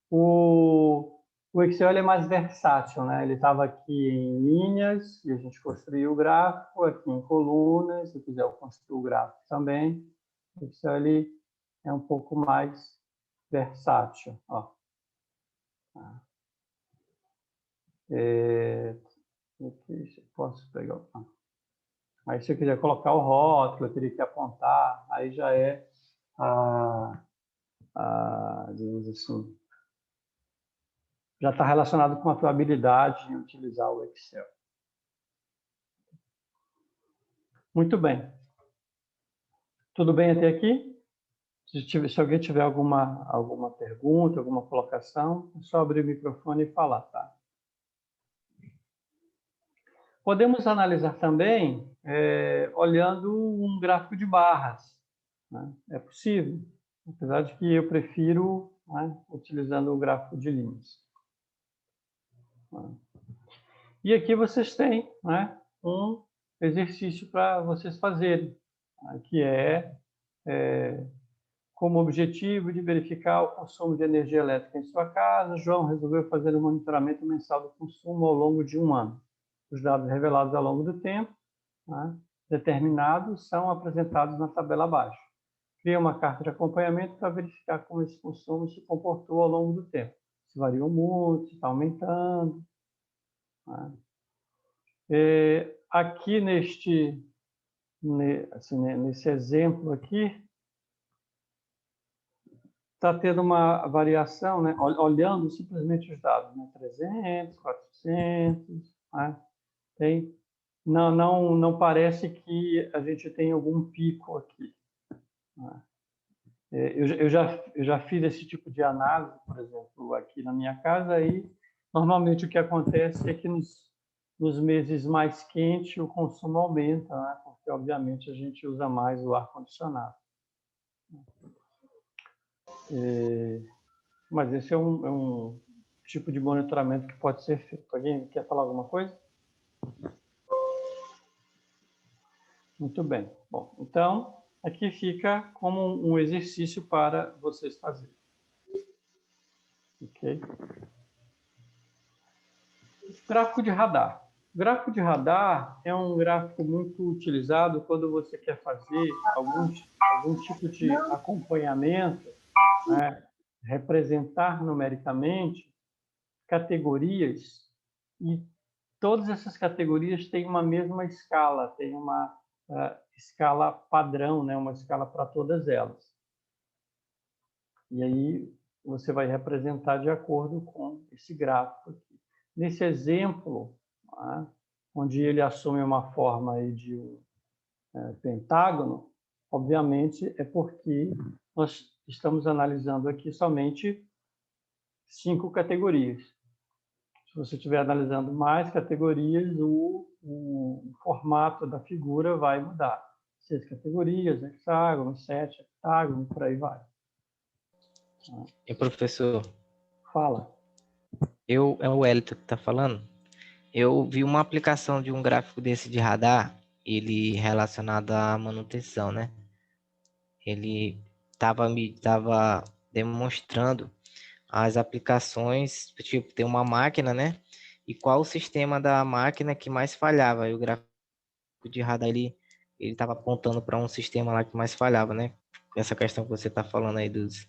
Speaker 2: O Excel é mais versátil, né? Ele estava aqui em linhas, e a gente construiu o gráfico, aqui em colunas, se quiser eu construir o gráfico também. O Excel ele é um pouco mais versátil. Ó. Posso pegar? Aí se eu quiser colocar o rótulo, eu teria que apontar, aí já é digamos assim, já está relacionado com a tua habilidade em utilizar o Excel. Muito bem. Tudo bem até aqui? Se alguém tiver alguma pergunta, alguma colocação, é só abrir o microfone e falar, tá? Podemos analisar também olhando um gráfico de barras. Né? É possível, apesar de que eu prefiro, né, utilizando o gráfico de linhas. E aqui vocês têm, né, um exercício para vocês fazerem, que é como objetivo de verificar o consumo de energia elétrica em sua casa, João resolveu fazer um monitoramento mensal do consumo ao longo de um ano. Os dados revelados ao longo do tempo, né, determinados, são apresentados na tabela abaixo. Cria uma carta de acompanhamento para verificar como esse consumo se comportou ao longo do tempo. Se variou muito, se está aumentando. Né. Aqui nesse exemplo aqui, está tendo uma variação, né? Olhando simplesmente os dados, né? 300, 400, né? Não parece que a gente tem algum pico aqui. Né? Eu já fiz esse tipo de análise, por exemplo, aqui na minha casa, e normalmente o que acontece é que nos meses mais quentes o consumo aumenta, né? Porque obviamente a gente usa mais o ar-condicionado. Mas esse é um tipo de monitoramento que pode ser feito. Alguém quer falar alguma coisa? Muito bem. Bom, então, aqui fica como um exercício para vocês fazerem. Ok? Gráfico de radar. O gráfico de radar é um gráfico muito utilizado quando você quer fazer algum tipo de acompanhamento, né? Representar numericamente categorias, e todas essas categorias têm uma mesma escala, tem uma escala padrão, né? Uma escala para todas elas. E aí você vai representar de acordo com esse gráfico aqui. Nesse exemplo, né, onde ele assume uma forma aí de um pentágono, obviamente é porque nós estamos analisando aqui somente 5 categorias. Se você estiver analisando mais categorias, o formato da figura vai mudar. 6 categorias, hexágono, 7 heptágono, por aí vai.
Speaker 5: E professor,
Speaker 2: Fala.
Speaker 5: é o Wellington que está falando. Eu vi uma aplicação de um gráfico desse de radar, ele relacionado à manutenção, né? Ele estava demonstrando as aplicações, tipo, tem uma máquina, né? E qual o sistema da máquina que mais falhava. E o gráfico de radar, ele estava apontando para um sistema lá que mais falhava, né? Essa questão que você está falando aí dos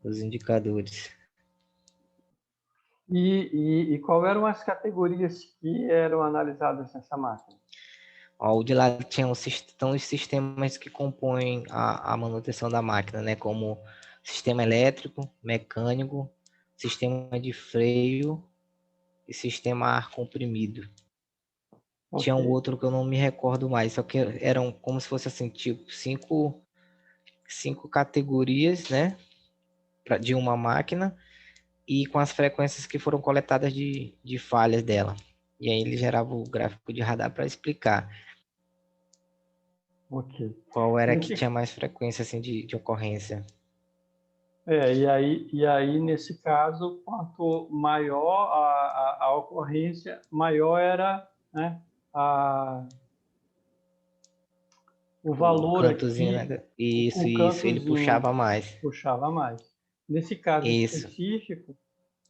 Speaker 5: indicadores.
Speaker 2: E qual eram as categorias que eram analisadas nessa máquina?
Speaker 5: Ó, o de lá tinha os sistemas que compõem a manutenção da máquina, né? Como sistema elétrico, mecânico, sistema de freio e sistema ar comprimido.
Speaker 2: Okay.
Speaker 5: Tinha um outro que eu não me recordo mais, só que eram como se fosse assim, tipo, cinco categorias, né? De uma máquina e com as frequências que foram coletadas de falhas dela. E aí ele gerava o gráfico de radar para explicar.
Speaker 2: Ok.
Speaker 5: Qual era que tinha mais frequência assim, de ocorrência.
Speaker 2: E aí, nesse caso, quanto maior a ocorrência, maior era, né, o valor
Speaker 5: cantozinho,
Speaker 2: aqui.
Speaker 5: né? Isso, ele puxava mais.
Speaker 2: Puxava mais. Nesse caso
Speaker 5: Isso.
Speaker 2: específico,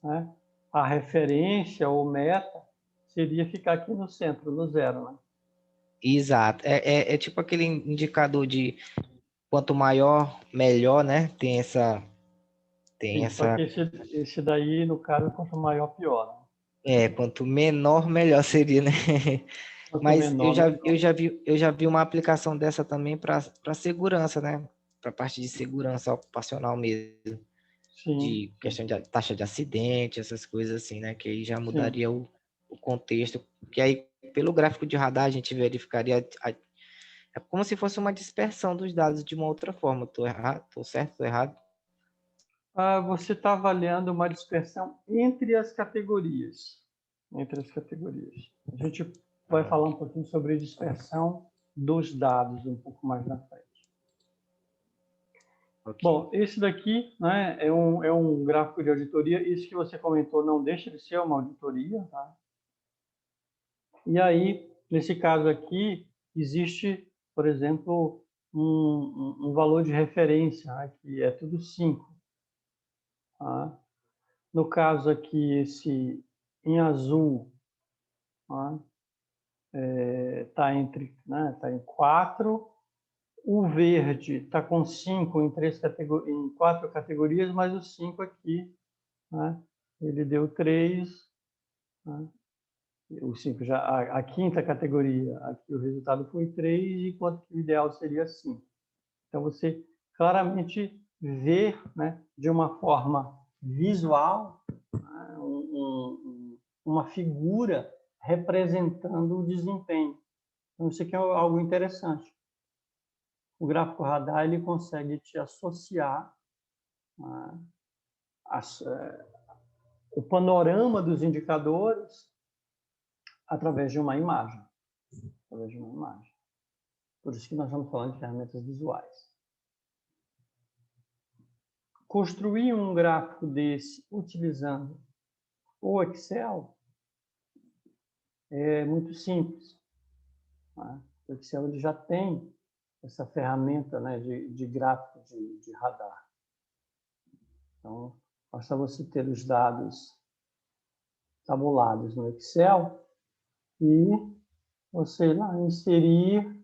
Speaker 2: né, a referência ou meta seria ficar aqui no centro, no zero, né?
Speaker 5: Exato. É tipo aquele indicador de quanto maior, melhor, né? Tem essa...
Speaker 2: Só que esse daí, no caso, quanto maior, pior. Né?
Speaker 5: Quanto menor, melhor seria, né?
Speaker 2: Quanto
Speaker 5: Mas
Speaker 2: menor,
Speaker 5: eu já vi uma aplicação dessa também para segurança, né? Para parte de segurança ocupacional mesmo.
Speaker 2: Sim.
Speaker 5: De questão de taxa de acidente, essas coisas assim, né? Que aí já mudaria o contexto. Que aí, pelo gráfico de radar, a gente verificaria... É como se fosse uma dispersão dos dados de uma outra forma. Estou errado? Estou certo? Estou errado?
Speaker 2: Você está avaliando uma dispersão entre as categorias. Entre as categorias. A gente vai falar um pouquinho sobre dispersão dos dados um pouco mais na frente. Okay. Bom, esse daqui, né, é um gráfico de auditoria. Isso que você comentou não deixa de ser uma auditoria. Tá? E aí, nesse caso aqui, existe, por exemplo, um valor de referência, né, que é tudo 5. Tá? No caso aqui, esse em azul está tá em 4. O verde está com 5 em 4 categorias, mas o 5 aqui, né, ele deu 3. Né? O 5 já, a quinta categoria, aqui o resultado foi 3, enquanto que o ideal seria 5. Então, você claramente vê, né, de uma forma visual, né, uma figura representando o desempenho. Então, isso aqui é algo interessante. O gráfico radar ele consegue te associar o panorama dos indicadores através de uma imagem. Por isso que nós estamos falando de ferramentas visuais. Construir um gráfico desse utilizando o Excel é muito simples. Né? O Excel ele já tem essa ferramenta, né, de gráfico de radar. Então, basta você ter os dados tabulados no Excel e você ir lá inserir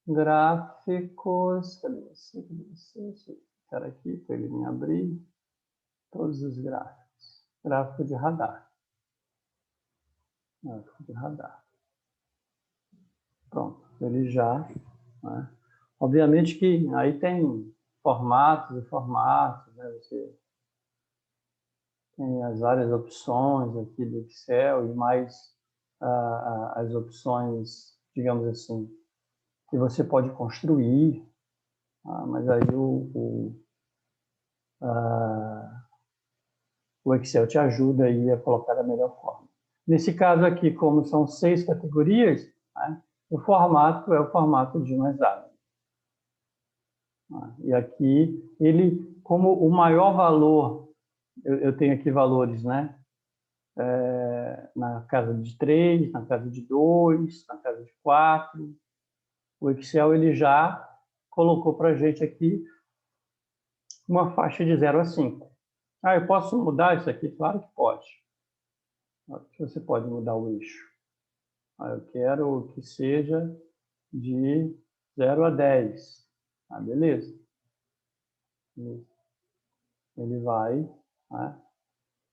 Speaker 2: gráficos. Cadê você? Cara aqui para ele me abrir todos os gráficos. Gráfico de radar. Pronto, ele já. Né? Obviamente que aí tem formatos e formatos, né? Você tem as várias opções aqui do Excel e mais as opções, digamos assim, que você pode construir, mas aí o Excel te ajuda aí a colocar da melhor forma. Nesse caso aqui, como são 6 categorias, né, o formato é o formato de um exame. E aqui, ele, como o maior valor, eu tenho aqui valores, né? Na casa de 3, na casa de 2, na casa de 4. O Excel ele já colocou para a gente aqui uma faixa de 0 a 5. Eu posso mudar isso aqui? Claro que pode. Você pode mudar o eixo. Eu quero que seja de 0 a 10. Beleza. Ele vai, né?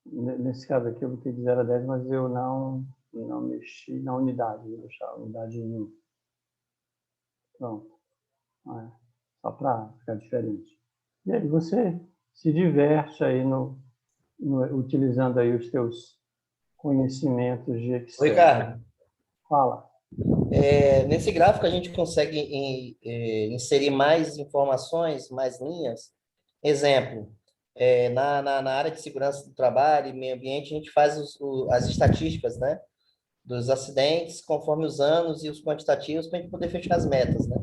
Speaker 2: Nesse caso aqui eu botei de 0 a 10, mas eu não mexi na unidade, vou deixar a unidade em 1. Pronto. Só para ficar diferente. E aí você se diverte aí utilizando aí os teus conhecimentos de Excel.
Speaker 9: Oi, Ricardo.
Speaker 2: Fala.
Speaker 9: Nesse gráfico a gente consegue inserir mais informações, mais linhas. Exemplo, na área de segurança do trabalho e meio ambiente, a gente faz as estatísticas, né, dos acidentes conforme os anos e os quantitativos para a gente poder fechar as metas, né?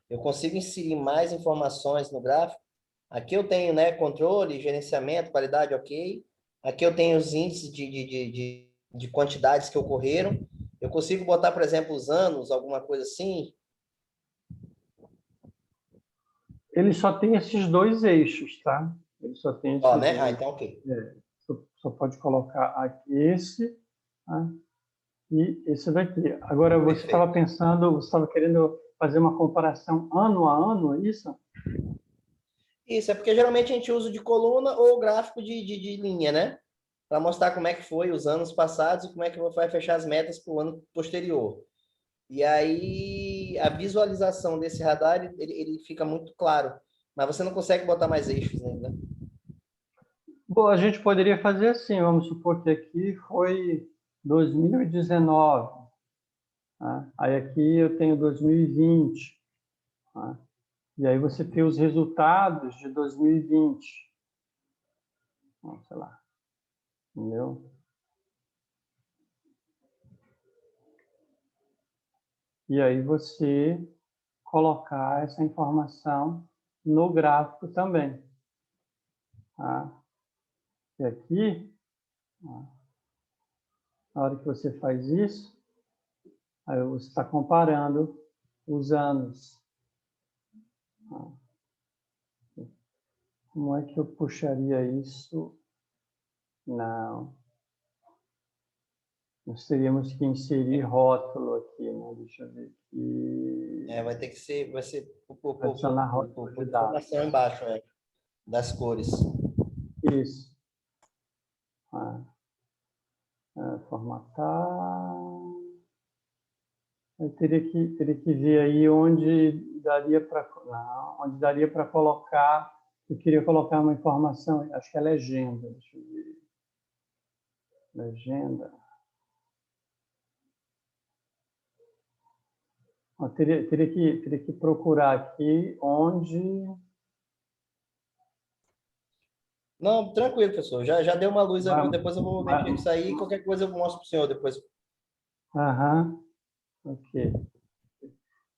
Speaker 9: Eu consigo inserir mais informações no gráfico. Aqui eu tenho, né, controle, gerenciamento, qualidade, ok. Aqui eu tenho os índices de quantidades que ocorreram. Eu consigo botar, por exemplo, os anos, alguma coisa assim?
Speaker 2: Ele só tem esses 2 eixos, tá? Ele só tem esses
Speaker 9: né?
Speaker 2: dois.
Speaker 9: Então ok.
Speaker 2: Só pode colocar aqui esse, tá? E esse daqui. Agora, você estava pensando, você estava querendo fazer uma comparação ano a ano, é isso?
Speaker 9: Isso, é porque geralmente a gente usa de coluna ou gráfico de linha, né? Para mostrar como é que foi os anos passados e como é que vai fechar as metas para o ano posterior. E aí, a visualização desse radar, ele fica muito claro. Mas você não consegue botar mais eixos ainda.
Speaker 2: Bom, a gente poderia fazer assim, vamos supor que aqui foi 2019. Tá? Aí aqui eu tenho 2020. Tá? E aí você tem os resultados de 2020. Sei lá. Entendeu? E aí você colocar essa informação no gráfico também. Tá? E aqui, na hora que você faz isso, aí você está comparando os anos. Como é que eu puxaria isso? Não. Nós teríamos que inserir rótulo aqui, né? Deixa eu ver aqui.
Speaker 9: Vai ter que ser, vai ser por
Speaker 2: Adicionar rótulo de dados.
Speaker 9: informação embaixo, das cores.
Speaker 2: Isso. Formatar. Eu teria que ver aí onde daria para colocar. Eu queria colocar uma informação, acho que é legenda. Deixa eu ver. Legenda. Eu teria que procurar aqui onde.
Speaker 9: Não, tranquilo, professor. Já deu uma luz aqui, depois eu vou mexer isso aí, qualquer coisa eu mostro para o senhor depois.
Speaker 2: Aham. Ok.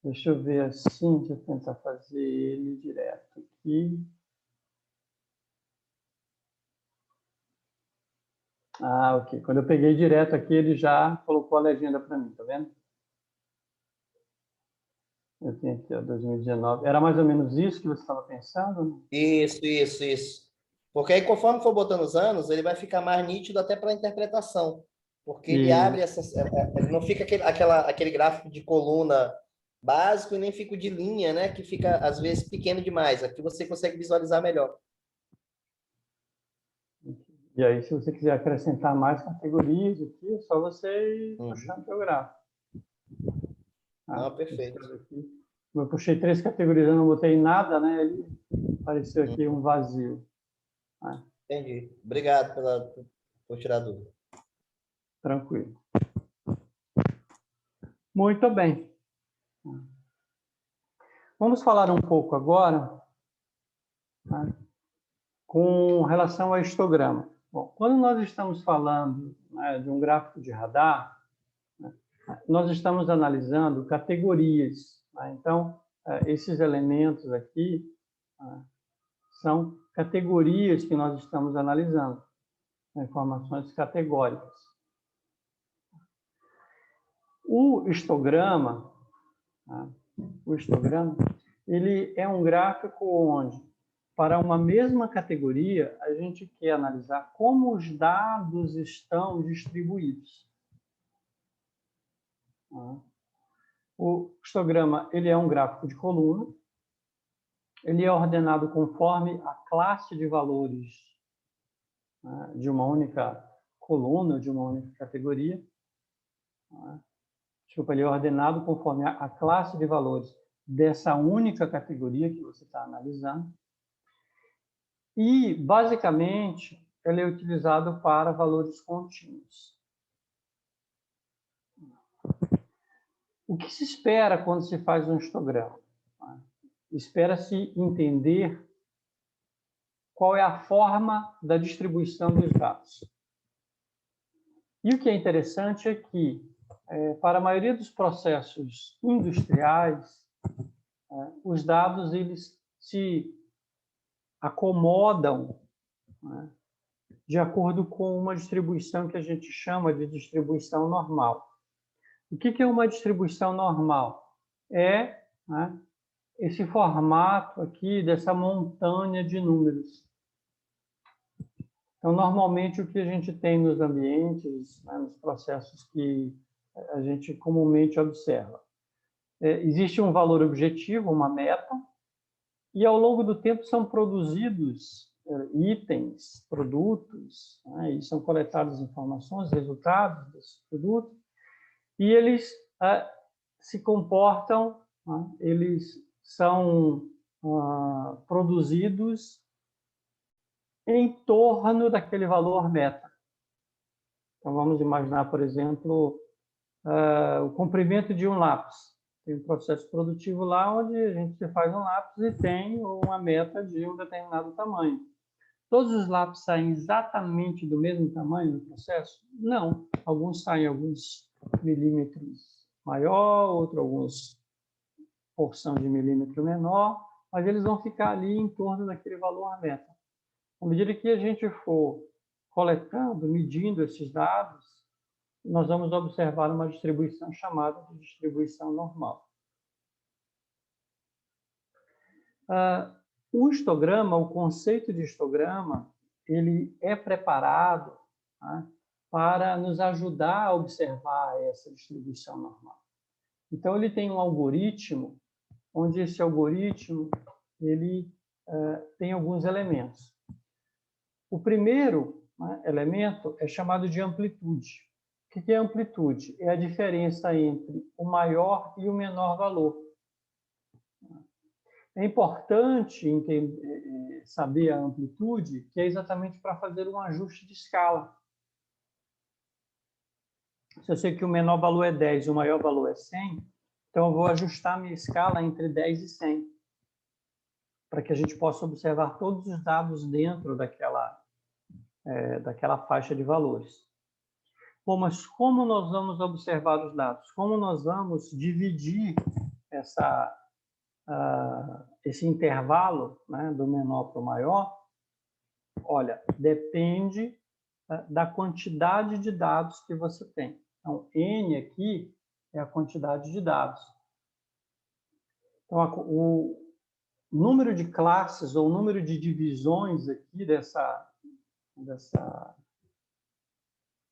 Speaker 2: Deixa eu ver assim, deixa eu tentar fazer ele direto aqui. Ok. Quando eu peguei direto aqui, ele já colocou a legenda para mim, tá vendo? Eu tenho aqui, ó, 2019. Era mais ou menos isso que você estava pensando?
Speaker 9: Isso. Porque aí, conforme for botando os anos, ele vai ficar mais nítido até para a interpretação. Porque ele abre essas. Não fica aquele gráfico de coluna básico e nem fica o de linha, né? Que fica, às vezes, pequeno demais. Aqui você consegue visualizar melhor.
Speaker 2: E aí, se você quiser acrescentar mais categorias aqui, é só você ir puxando o seu gráfico.
Speaker 9: Não, perfeito.
Speaker 2: Aqui. Eu puxei 3 categorias, eu não botei nada, né? Ele apareceu aqui um vazio.
Speaker 9: Entendi. Obrigado por tirar a dúvida.
Speaker 2: Tranquilo. Muito bem. Vamos falar um pouco agora com relação ao histograma. Bom, quando nós estamos falando de um gráfico de radar, nós estamos analisando categorias. Então, esses elementos aqui são categorias que nós estamos analisando, informações categóricas. O histograma, ele é um gráfico onde, para uma mesma categoria, a gente quer analisar como os dados estão distribuídos. O histograma, ele é um gráfico de coluna, ele é ordenado conforme a classe de valores de uma única coluna, de uma única categoria. Desculpa, ele é ordenado conforme a classe de valores dessa única categoria que você está analisando. E, basicamente, ele é utilizado para valores contínuos. O que se espera quando se faz um histograma? Espera-se entender qual é a forma da distribuição dos dados. E o que é interessante é que, para a maioria dos processos industriais, os dados eles se acomodam de acordo com uma distribuição que a gente chama de distribuição normal. O que é uma distribuição normal? É esse formato aqui dessa montanha de números. Então, normalmente, o que a gente tem nos ambientes, nos processos que a gente comumente observa, existe um valor objetivo, uma meta, e ao longo do tempo são produzidos itens, produtos, e são coletadas informações, resultados desses produtos, e eles se comportam, eles são produzidos em torno daquele valor meta. Então, vamos imaginar, por exemplo, o comprimento de um lápis. Tem um processo produtivo lá onde a gente faz um lápis e tem uma meta de um determinado tamanho. Todos os lápis saem exatamente do mesmo tamanho no processo? Não. Alguns saem alguns milímetros maior, outros alguns porção de milímetro menor, mas eles vão ficar ali em torno daquele valor meta. À medida que a gente for coletando, medindo esses dados, nós vamos observar uma distribuição chamada de distribuição normal. O histograma, o conceito de histograma, ele é preparado, tá, para nos ajudar a observar essa distribuição normal. Então, ele tem um algoritmo, onde esse algoritmo ele, tem alguns elementos. O primeiro, né, elemento é chamado de amplitude. O que é amplitude? É a diferença entre o maior e o menor valor. É importante saber a amplitude, que é exatamente para fazer um ajuste de escala. Se eu sei que o menor valor é 10 e o maior valor é 100, então eu vou ajustar minha escala entre 10 e 100, para que a gente possa observar todos os dados dentro daquela faixa de valores. Bom, mas como nós vamos observar os dados? Como nós vamos dividir esse intervalo, né, do menor para o maior? Olha, depende da quantidade de dados que você tem. Então, N aqui é a quantidade de dados. Então, o número de classes ou o número de divisões aqui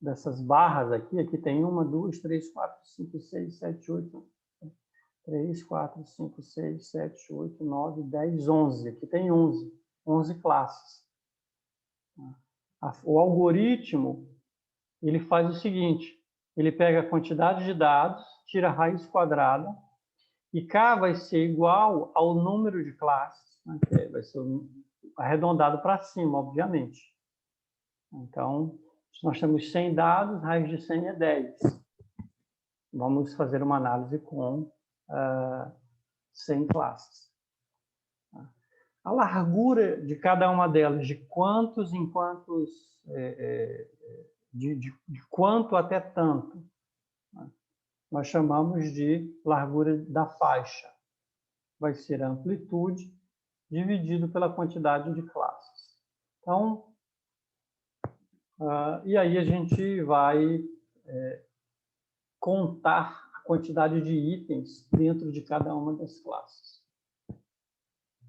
Speaker 2: dessas barras aqui tem 1, 2, 3, 4, 5, 6, 7, 8, 3, 4, 5, 6, 7, 8, 9, 10, 11. Aqui tem 11 classes. O algoritmo, ele faz o seguinte, ele pega a quantidade de dados, tira a raiz quadrada, e K vai ser igual ao número de classes, né, que vai ser arredondado para cima, obviamente. Então, se nós temos 100 dados, raiz de 100 é 10. Vamos fazer uma análise com 100 classes. A largura de cada uma delas, de quantos em quantos, de quanto até tanto, né, nós chamamos de largura da faixa. Vai ser a amplitude dividido pela quantidade de classes. Então, e aí a gente vai contar a quantidade de itens dentro de cada uma das classes.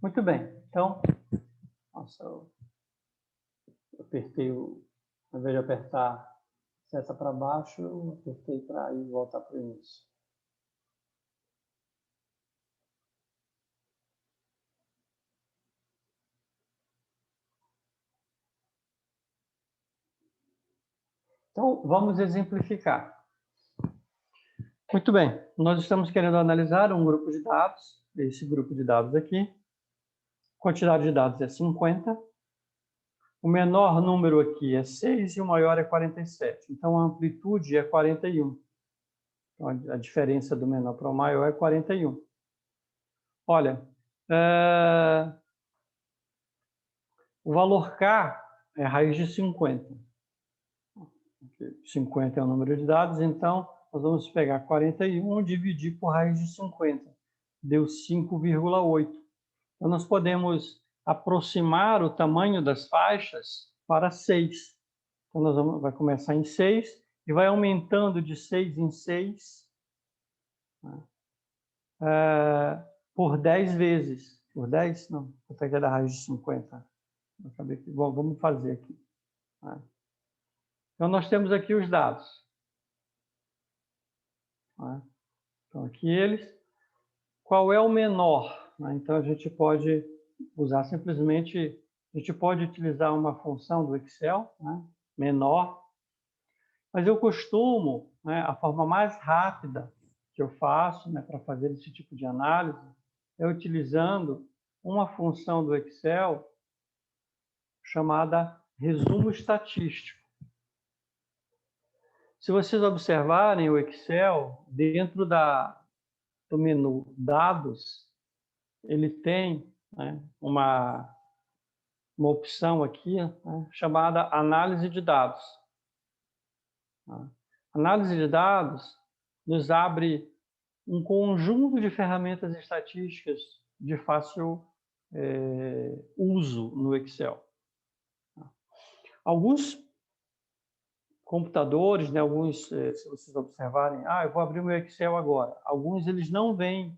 Speaker 2: Muito bem. Então, nossa, eu apertei ao invés de apertar a seta para baixo, eu apertei para ir voltar para o início. Então, vamos exemplificar. Muito bem, nós estamos querendo analisar um grupo de dados, esse grupo de dados aqui. A quantidade de dados é 50. O menor número aqui é 6 e o maior é 47. Então, a amplitude é 41. Então, a diferença do menor para o maior é 41. Olha, o valor K é a raiz de 50. 50 é o número de dados, então nós vamos pegar 41 e dividir por raiz de 50. Deu 5,8. Então, nós podemos aproximar o tamanho das faixas para 6. Então, nós vai começar em 6 e vai aumentando de 6 em 6 por 10 vezes. Por 10? Não, vou pegar da raiz de 50. Bom, vamos fazer aqui. Então, nós temos aqui os dados. Então, aqui eles. Qual é o menor? Então, a gente pode usar simplesmente, a gente pode utilizar uma função do Excel, menor, mas eu costumo, a forma mais rápida que eu faço para fazer esse tipo de análise é utilizando uma função do Excel chamada resumo estatístico. Se vocês observarem o Excel, dentro do menu Dados, ele tem uma opção aqui chamada Análise de Dados. Análise de dados nos abre um conjunto de ferramentas estatísticas de fácil uso no Excel. Alguns computadores, alguns, se vocês observarem, eu vou abrir o meu Excel agora. Alguns eles não vêm,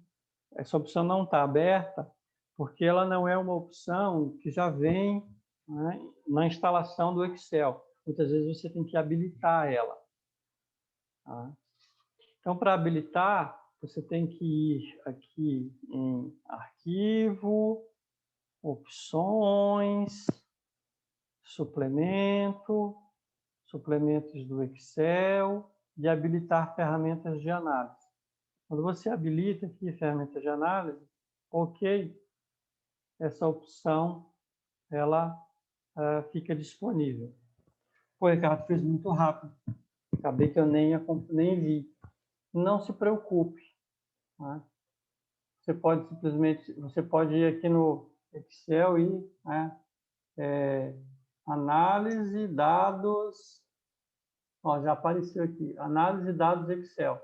Speaker 2: essa opção não está aberta, porque ela não é uma opção que já vem, né, na instalação do Excel. Muitas vezes você tem que habilitar ela. Tá? Então, para habilitar, você tem que ir aqui em Arquivo, Opções, Suplementos do Excel e habilitar ferramentas de análise. Quando você habilita aqui ferramentas de análise, ok, essa opção ela fica disponível. Pô, Ricardo, fez muito rápido. Acabei que eu nem vi. Não se preocupe. Né? Você pode ir aqui no Excel e, né, análise, dados, ó, já apareceu aqui, análise de dados Excel.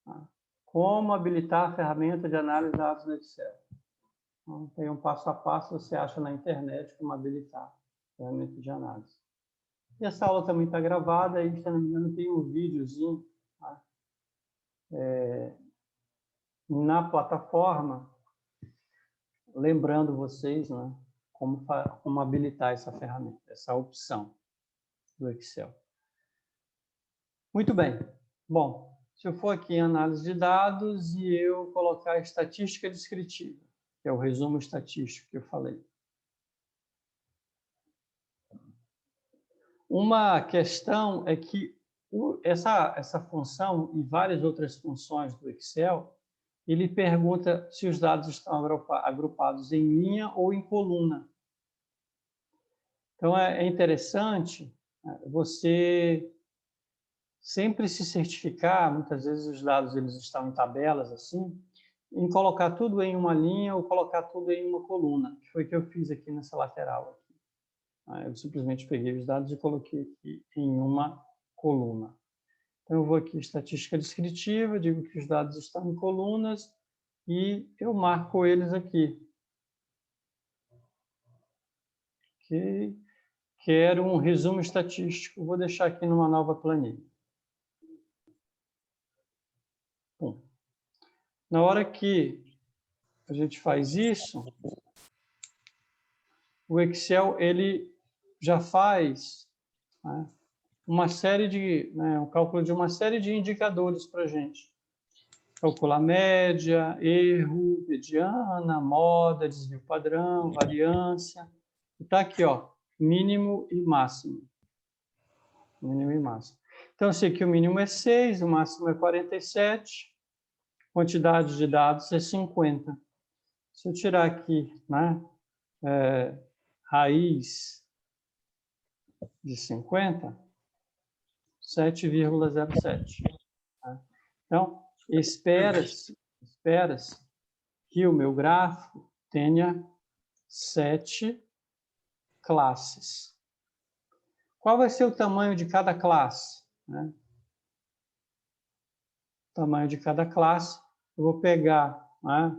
Speaker 2: Tá? Como habilitar a ferramenta de análise de dados no Excel. Então, tem um passo a passo, você acha na internet como habilitar a ferramenta de análise. E essa aula também está gravada, aí, se não me engano, tem um videozinho, tá? Na plataforma, lembrando vocês, né, como habilitar essa ferramenta, essa opção do Excel. Muito bem. Bom, se eu for aqui em análise de dados e eu colocar estatística descritiva, que é o resumo estatístico que eu falei. Uma questão é que essa função e várias outras funções do Excel, ele pergunta se os dados estão agrupados em linha ou em coluna. Então, é interessante você sempre se certificar, muitas vezes os dados eles estão em tabelas assim, em colocar tudo em uma linha ou colocar tudo em uma coluna, que foi o que eu fiz aqui nessa lateral. Eu simplesmente peguei os dados e coloquei aqui em uma coluna. Então, eu vou aqui em estatística descritiva, digo que os dados estão em colunas e eu marco eles aqui. Ok. Quero um resumo estatístico, vou deixar aqui numa nova planilha. Bom, na hora que a gente faz isso, o Excel ele já faz, né, um cálculo de uma série de indicadores para a gente. Calcular média, erro, mediana, moda, desvio padrão, variância. Está aqui, ó, mínimo e máximo. Mínimo e máximo. Então, eu sei que o mínimo é 6, o máximo é 47, quantidade de dados é 50. Se eu tirar aqui, né, raiz de 50, 7,07. Tá? Então, espera-se que o meu gráfico tenha 7 classes. Qual vai ser o tamanho de cada classe? Né? O tamanho de cada classe, eu vou pegar, né,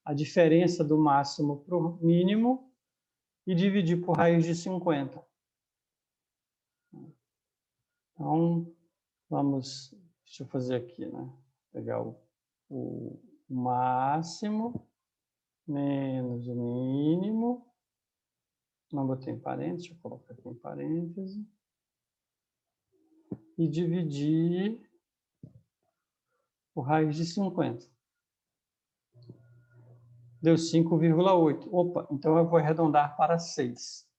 Speaker 2: a diferença do máximo para o mínimo e dividir por raiz de 50. Então, deixa eu fazer aqui, né? Pegar o máximo menos o mínimo. Não botei em parênteses, deixa eu colocar aqui em parênteses. E dividir por raiz de 50. Deu 5,8. Opa, então eu vou arredondar para 6.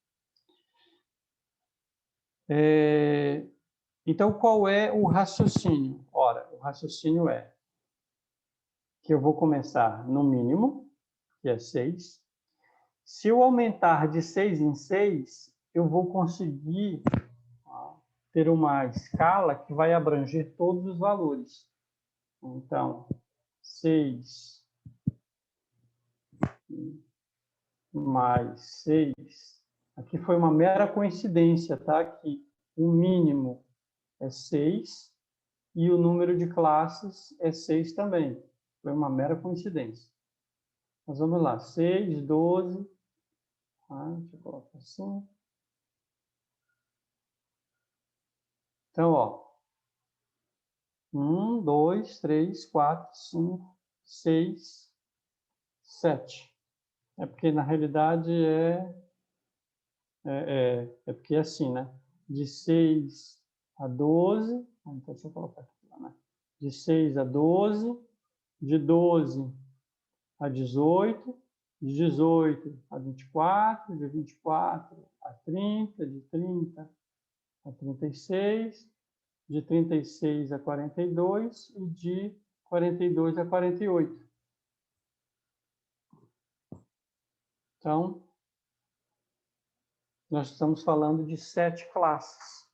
Speaker 2: Então, qual é o raciocínio? Ora, o raciocínio é que eu vou começar no mínimo, que é 6. Se eu aumentar de 6 em 6, eu vou conseguir ter uma escala que vai abranger todos os valores. Então, 6 mais 6. Aqui foi uma mera coincidência, tá? Que o mínimo é 6 e o número de classes é 6 também. Foi uma mera coincidência. Mas vamos lá. 6, 12. Deixa eu colocar assim. Então, ó. 1, 2, 3, 4, 5, 6, 7. É porque, na realidade, é porque é assim, né? De 6 a 12, então deixa eu colocar aqui, né? De 6 a 12, de 12 a 18, de 18 a 24, de 24 a 30, de 30 a 36, de 36 a 42 e de 42 a 48. Então, nós estamos falando de 7 classes.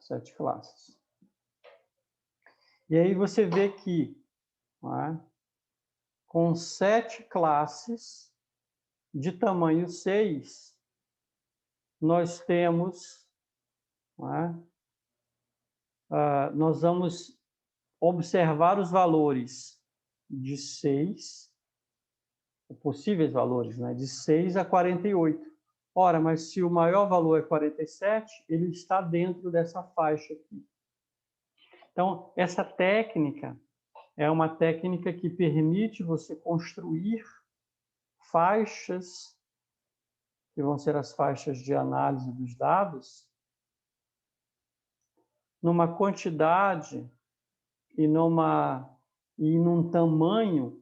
Speaker 2: 7 classes. E aí você vê que, com 7 classes de tamanho 6, nós temos, nós vamos observar os valores de 6, possíveis valores, né, de 6 a 48. Ora, mas se o maior valor é 47, ele está dentro dessa faixa aqui. Então, essa técnica é uma técnica que permite você construir faixas, que vão ser as faixas de análise dos dados, numa quantidade e num tamanho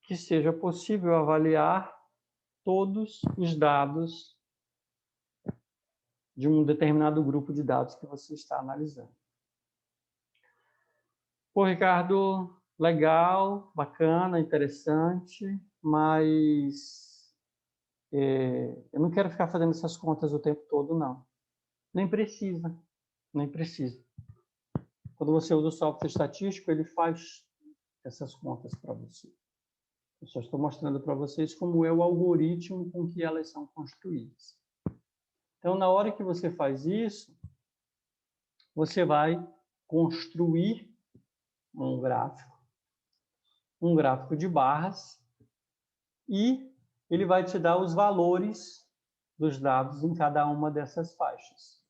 Speaker 2: que seja possível avaliar todos os dados de um determinado grupo de dados que você está analisando. Pô, Ricardo, legal, bacana, interessante, mas eu não quero ficar fazendo essas contas o tempo todo, não. Nem precisa, nem precisa. Quando você usa o software estatístico, ele faz essas contas para você. Eu só estou mostrando para vocês como é o algoritmo com que elas são construídas. Então, na hora que você faz isso, você vai construir um gráfico de barras, e ele vai te dar os valores dos dados em cada uma dessas faixas.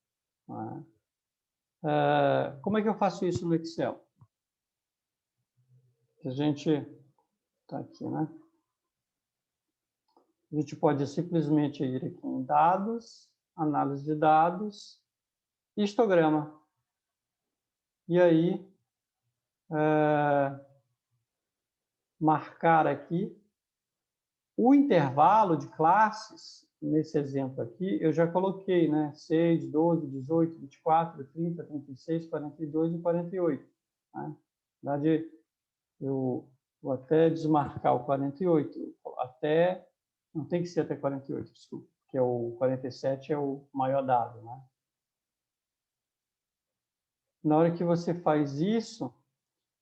Speaker 2: Como é que eu faço isso no Excel? A gente está aqui, né? A gente pode simplesmente ir aqui em dados, análise de dados, histograma. E aí, marcar aqui o intervalo de classes, nesse exemplo aqui, eu já coloquei, né? 6, 12, 18, 24, 30, 36, 42 e 48. Né? Na verdade, eu vou até desmarcar o 48, não tem que ser até 48, desculpa, porque o 47 é o maior dado, né? Na hora que você faz isso,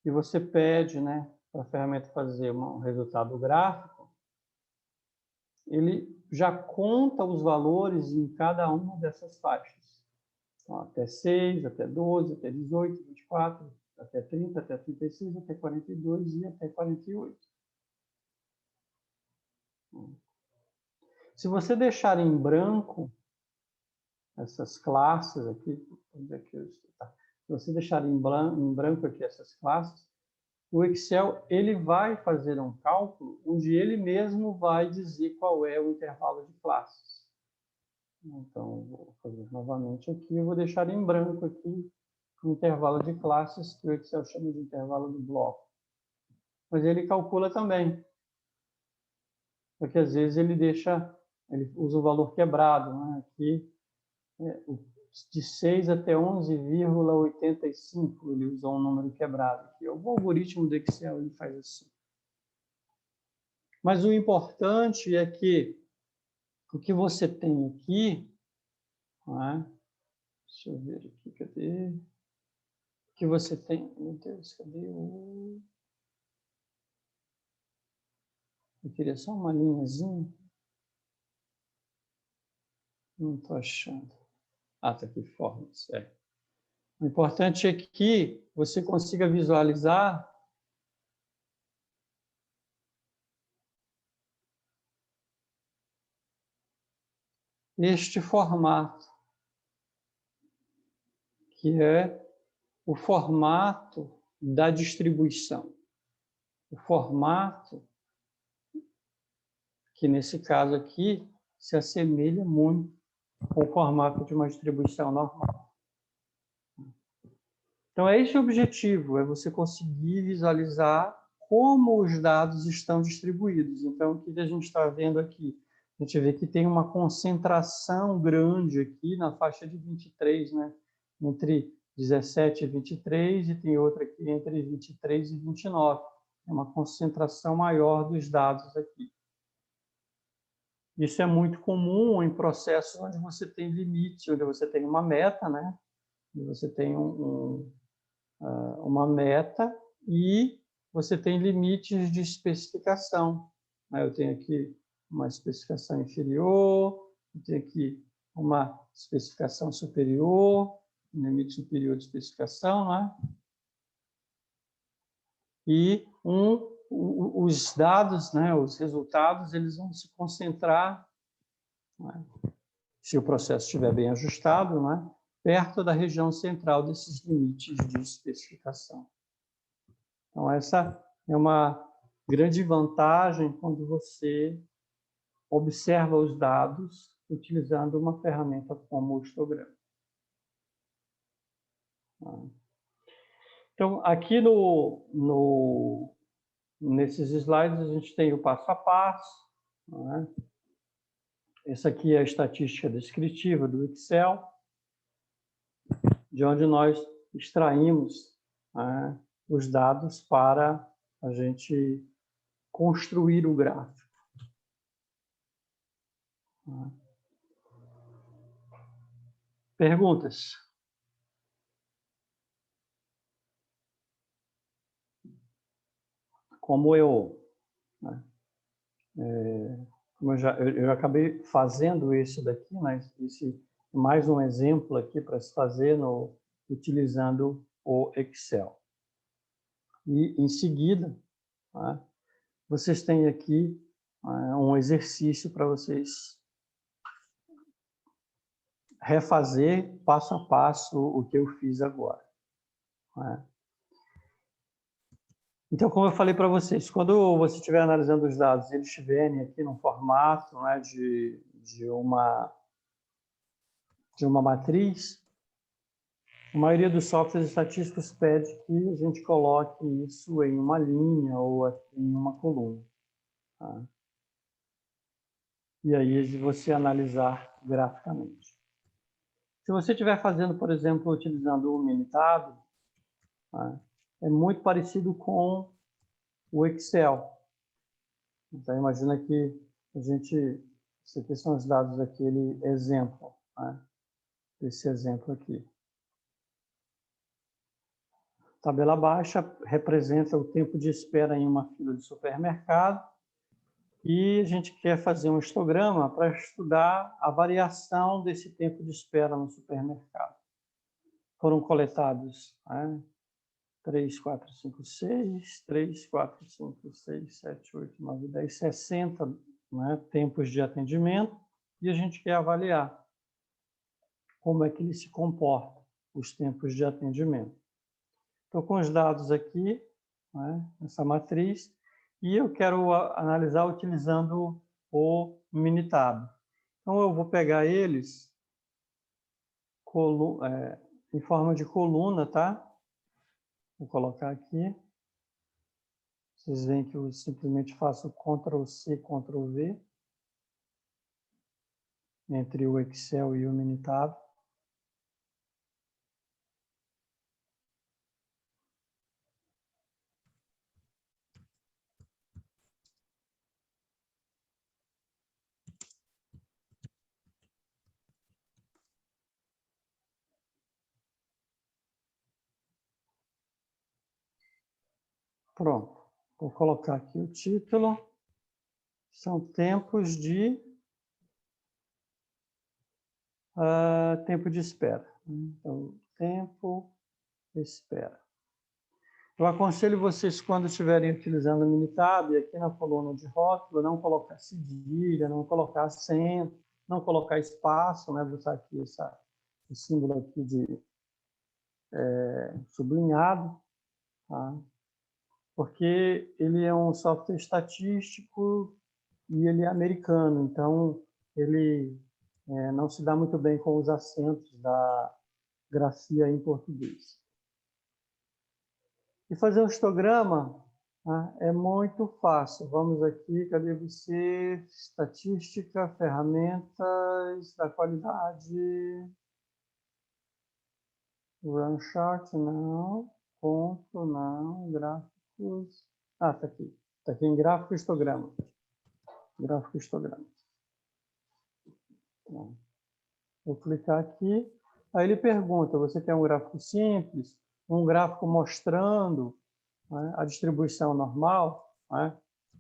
Speaker 2: e você pede, né, para a ferramenta fazer um resultado gráfico, ele já conta os valores em cada uma dessas faixas. Então, até 6, até 12, até 18, 24, até 30, até 36, até 42 e até 48. Se você deixar em branco essas classes aqui, onde é que eu estou? Tá. Se você deixar em branco aqui essas classes, o Excel ele vai fazer um cálculo onde ele mesmo vai dizer qual é o intervalo de classes. Então, vou fazer novamente aqui, eu vou deixar em branco aqui o intervalo de classes, que o Excel chama de intervalo do bloco. Mas ele calcula também, porque às vezes ele usa o valor quebrado, né? Aqui, de 6 até 11,85, ele usou um número quebrado aqui. O algoritmo do Excel ele faz assim. Mas o importante é que o que você tem aqui, né? Deixa eu ver aqui, cadê? O que você tem, meu Deus, cadê o... Eu queria só uma linhazinha. Não estou achando. Ah, está aqui, formas. O importante é que você consiga visualizar este formato, que é o formato da distribuição, o formato que nesse caso aqui se assemelha muito com o formato de uma distribuição normal. Então, é esse o objetivo, é você conseguir visualizar como os dados estão distribuídos. Então, o que a gente está vendo aqui? A gente vê que tem uma concentração grande aqui na faixa de 23, né? Entre 17 e 23, e tem outra aqui entre 23 e 29. É uma concentração maior dos dados aqui. Isso é muito comum em processos onde você tem limite, onde você tem uma meta, né? Onde você tem uma meta e você tem limites de especificação. Eu tenho aqui uma especificação inferior, eu tenho aqui uma especificação superior, um limite superior de especificação, né? E os dados, né, os resultados, eles vão se concentrar, né, se o processo estiver bem ajustado, né, perto da região central desses limites de especificação. Então, essa é uma grande vantagem quando você observa os dados utilizando uma ferramenta como o histograma. Então, aqui nesses slides, a gente tem o passo a passo, né? Essa aqui é a estatística descritiva do Excel, de onde nós extraímos, né, os dados para a gente construir o gráfico. Perguntas? Como né, como eu acabei fazendo isso daqui, mas esse mais um exemplo aqui para se fazer utilizando o Excel. E, em seguida, né, vocês têm aqui um exercício para vocês refazer passo a passo o que eu fiz agora, né? Então, como eu falei para vocês, quando você estiver analisando os dados e eles estiverem aqui no formato, né, de uma matriz, a maioria dos softwares estatísticos pede que a gente coloque isso em uma linha ou em uma coluna, tá? E aí você analisar graficamente. Se você estiver fazendo, por exemplo, utilizando o Minitab, tá, é muito parecido com o Excel. Então, imagina que esses aqui são os dados daquele exemplo, né? Esse exemplo aqui. Tabela baixa representa o tempo de espera em uma fila de supermercado e a gente quer fazer um histograma para estudar a variação desse tempo de espera no supermercado. Foram coletados 3, 4, 5, 6, 3, 4, 5, 6, 7, 8, 9, 10, 60, né, tempos de atendimento, e a gente quer avaliar como é que ele se comporta, os tempos de atendimento. Estou com os dados aqui, né, nessa matriz, e eu quero analisar utilizando o Minitab. Então, eu vou pegar eles em forma de coluna, tá? Vou colocar aqui. Vocês veem que eu simplesmente faço Ctrl+C, Ctrl+V entre o Excel e o Minitab. Pronto. Vou colocar aqui o título. São tempos de tempo de espera. Então, tempo de espera. Eu aconselho vocês, quando estiverem utilizando o Minitab, aqui na coluna de rótulo, não colocar cedilha, não colocar acento, não colocar espaço, né? Vou usar aqui o símbolo aqui de sublinhado, tá? Porque ele é um software estatístico e ele é americano, então ele não se dá muito bem com os acentos da grafia em português. E fazer um histograma é muito fácil. Vamos aqui, cadê você? Estatística, ferramentas da qualidade. Run chart, não. Ponto, não. Gráficos. Tá aqui. Está aqui em gráfico histograma. Gráfico histograma. Então, vou clicar aqui. Aí ele pergunta, você quer um gráfico simples? Um gráfico mostrando, né, a distribuição normal, né,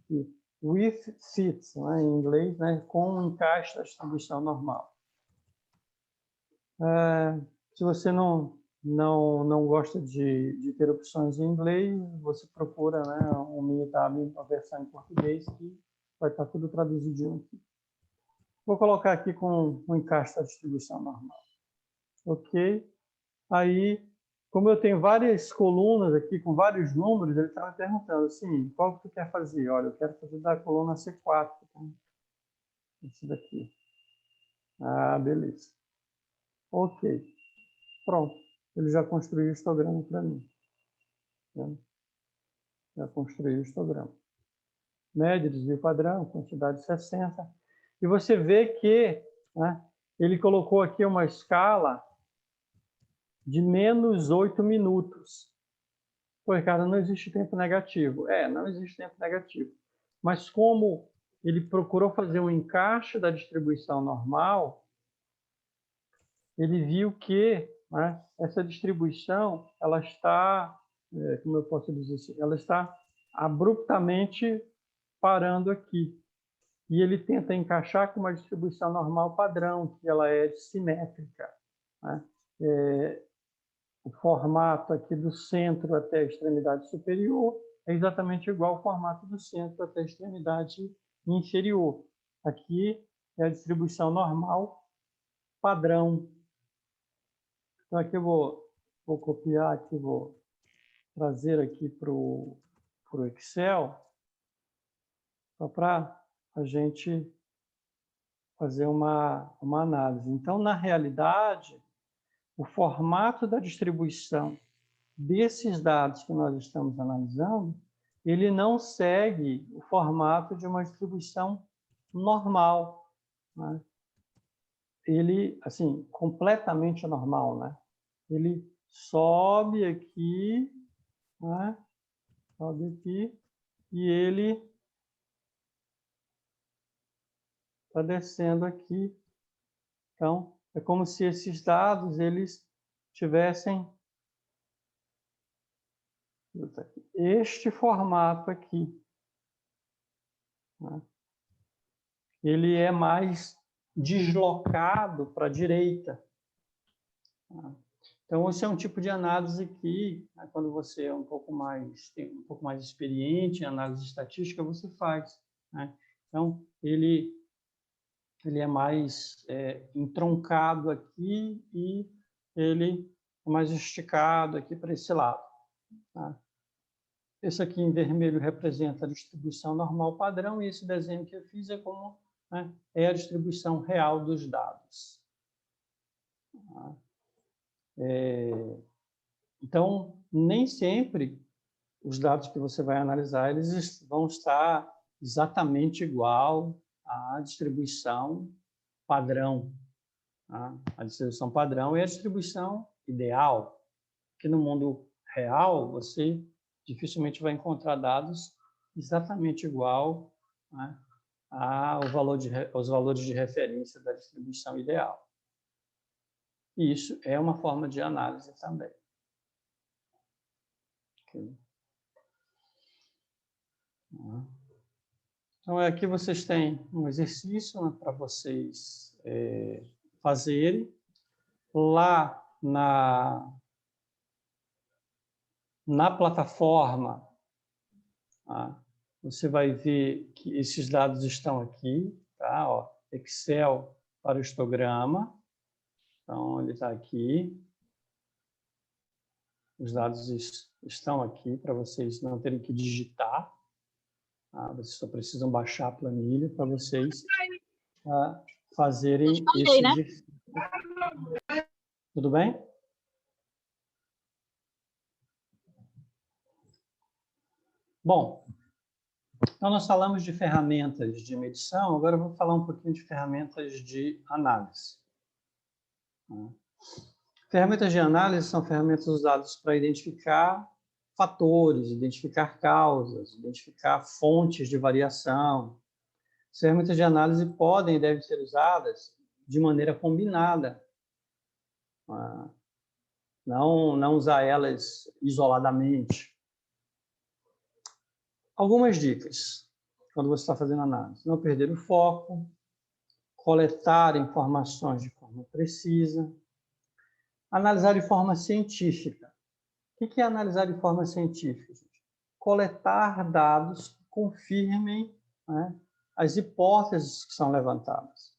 Speaker 2: e with fit, né, em inglês, né, com o encaixe da distribuição normal. Se você não gosta de ter opções em inglês, você procura, né, um Minitab, uma versão em português, que vai estar tudo traduzidinho aqui. Vou colocar aqui com o encaixe da distribuição normal. Ok? Aí, como eu tenho várias colunas aqui com vários números, ele está me perguntando assim, qual que tu quer fazer? Olha, eu quero fazer da coluna C4. Tá? Esse daqui. Ah, beleza. Ok. Pronto. Ele já construiu o histograma para mim. Tá? Já construiu o histograma. Média, desvio padrão, quantidade 60. E você vê que, né, ele colocou aqui uma escala de menos 8 minutos. Pô, Ricardo, não existe tempo negativo. Não existe tempo negativo. Mas como ele procurou fazer um encaixe da distribuição normal, ele viu que, né, essa distribuição, ela está, como eu posso dizer assim, ela está abruptamente parando aqui. E ele tenta encaixar com uma distribuição normal padrão, que ela é simétrica. Né? O formato aqui do centro até a extremidade superior é exatamente igual ao formato do centro até a extremidade inferior. Aqui é a distribuição normal padrão. Então, aqui eu vou copiar, aqui vou trazer aqui para o Excel, só para a gente fazer uma análise. Então, na realidade, o formato da distribuição desses dados que nós estamos analisando, ele não segue o formato de uma distribuição normal, né? Ele, assim, completamente normal, né? Ele sobe aqui, né? Sobe aqui, e ele está descendo aqui. Então, é como se esses dados, eles tivessem este formato aqui, né? Ele é mais deslocado para a direita. Então, esse é um tipo de análise que, né, quando você é tem um pouco mais experiente em análise estatística, você faz, né? Então, ele é mais entroncado aqui e ele é mais esticado aqui para esse lado. Tá? Esse aqui em vermelho representa a distribuição normal padrão, e esse desenho que eu fiz é como, né, é a distribuição real dos dados. Tá? Então, nem sempre os dados que você vai analisar, eles vão estar exatamente igual à distribuição padrão. Tá? A distribuição padrão é a distribuição ideal, que no mundo real você dificilmente vai encontrar dados exatamente igual, né, aos valores de referência da distribuição ideal. E isso é uma forma de análise também. Okay. Então, aqui vocês têm um exercício, né, para vocês fazerem. Lá na plataforma, tá? Você vai ver que esses dados estão aqui, tá? Ó, Excel para o histograma. Então, ele está aqui. Os dados estão aqui para vocês não terem que digitar. Vocês só precisam baixar a planilha para vocês fazerem esse exercício. Tudo bem? Bom, então nós falamos de ferramentas de medição, agora eu vou falar um pouquinho de ferramentas de análise. Ferramentas de análise são ferramentas usadas para identificar fatores, identificar causas, identificar fontes de variação. As ferramentas de análise podem e devem ser usadas de maneira combinada. Não usar elas isoladamente. Algumas dicas quando você está fazendo análise. Não perder o foco, coletar informações de forma precisa, analisar de forma científica. O que é analisar de forma científica, gente? Coletar dados que confirmem, né, as hipóteses que são levantadas.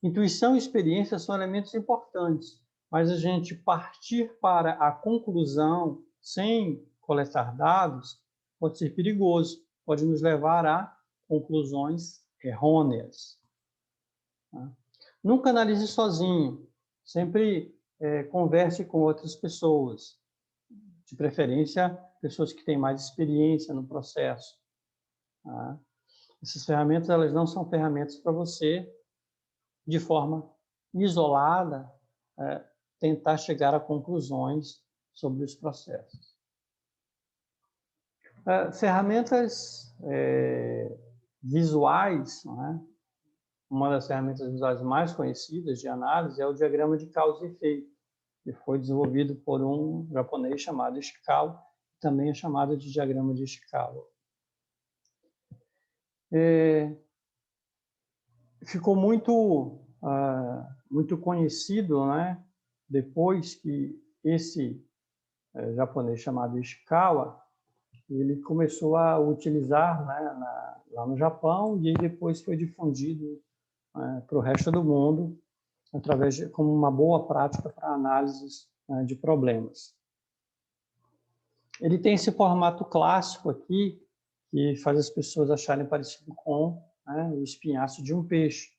Speaker 2: Intuição e experiência são elementos importantes, mas a gente partir para a conclusão sem coletar dados pode ser perigoso, pode nos levar a conclusões errôneas. Nunca analise sozinho, sempre converse com outras pessoas, de preferência pessoas que têm mais experiência no processo. Essas ferramentas, elas não são ferramentas para você, de forma isolada, tentar chegar a conclusões sobre os processos. Ferramentas visuais, não é? Uma das ferramentas visuais mais conhecidas de análise é o diagrama de causa e efeito, que foi desenvolvido por um japonês chamado Ishikawa, também é chamado de diagrama de Ishikawa. Ficou muito conhecido, né? Depois que esse japonês chamado Ishikawa, ele começou a utilizar, né, lá no Japão, e depois foi difundido para o resto do mundo, como uma boa prática para análises de problemas. Ele tem esse formato clássico aqui, que faz as pessoas acharem parecido com, né, o espinhaço de um peixe.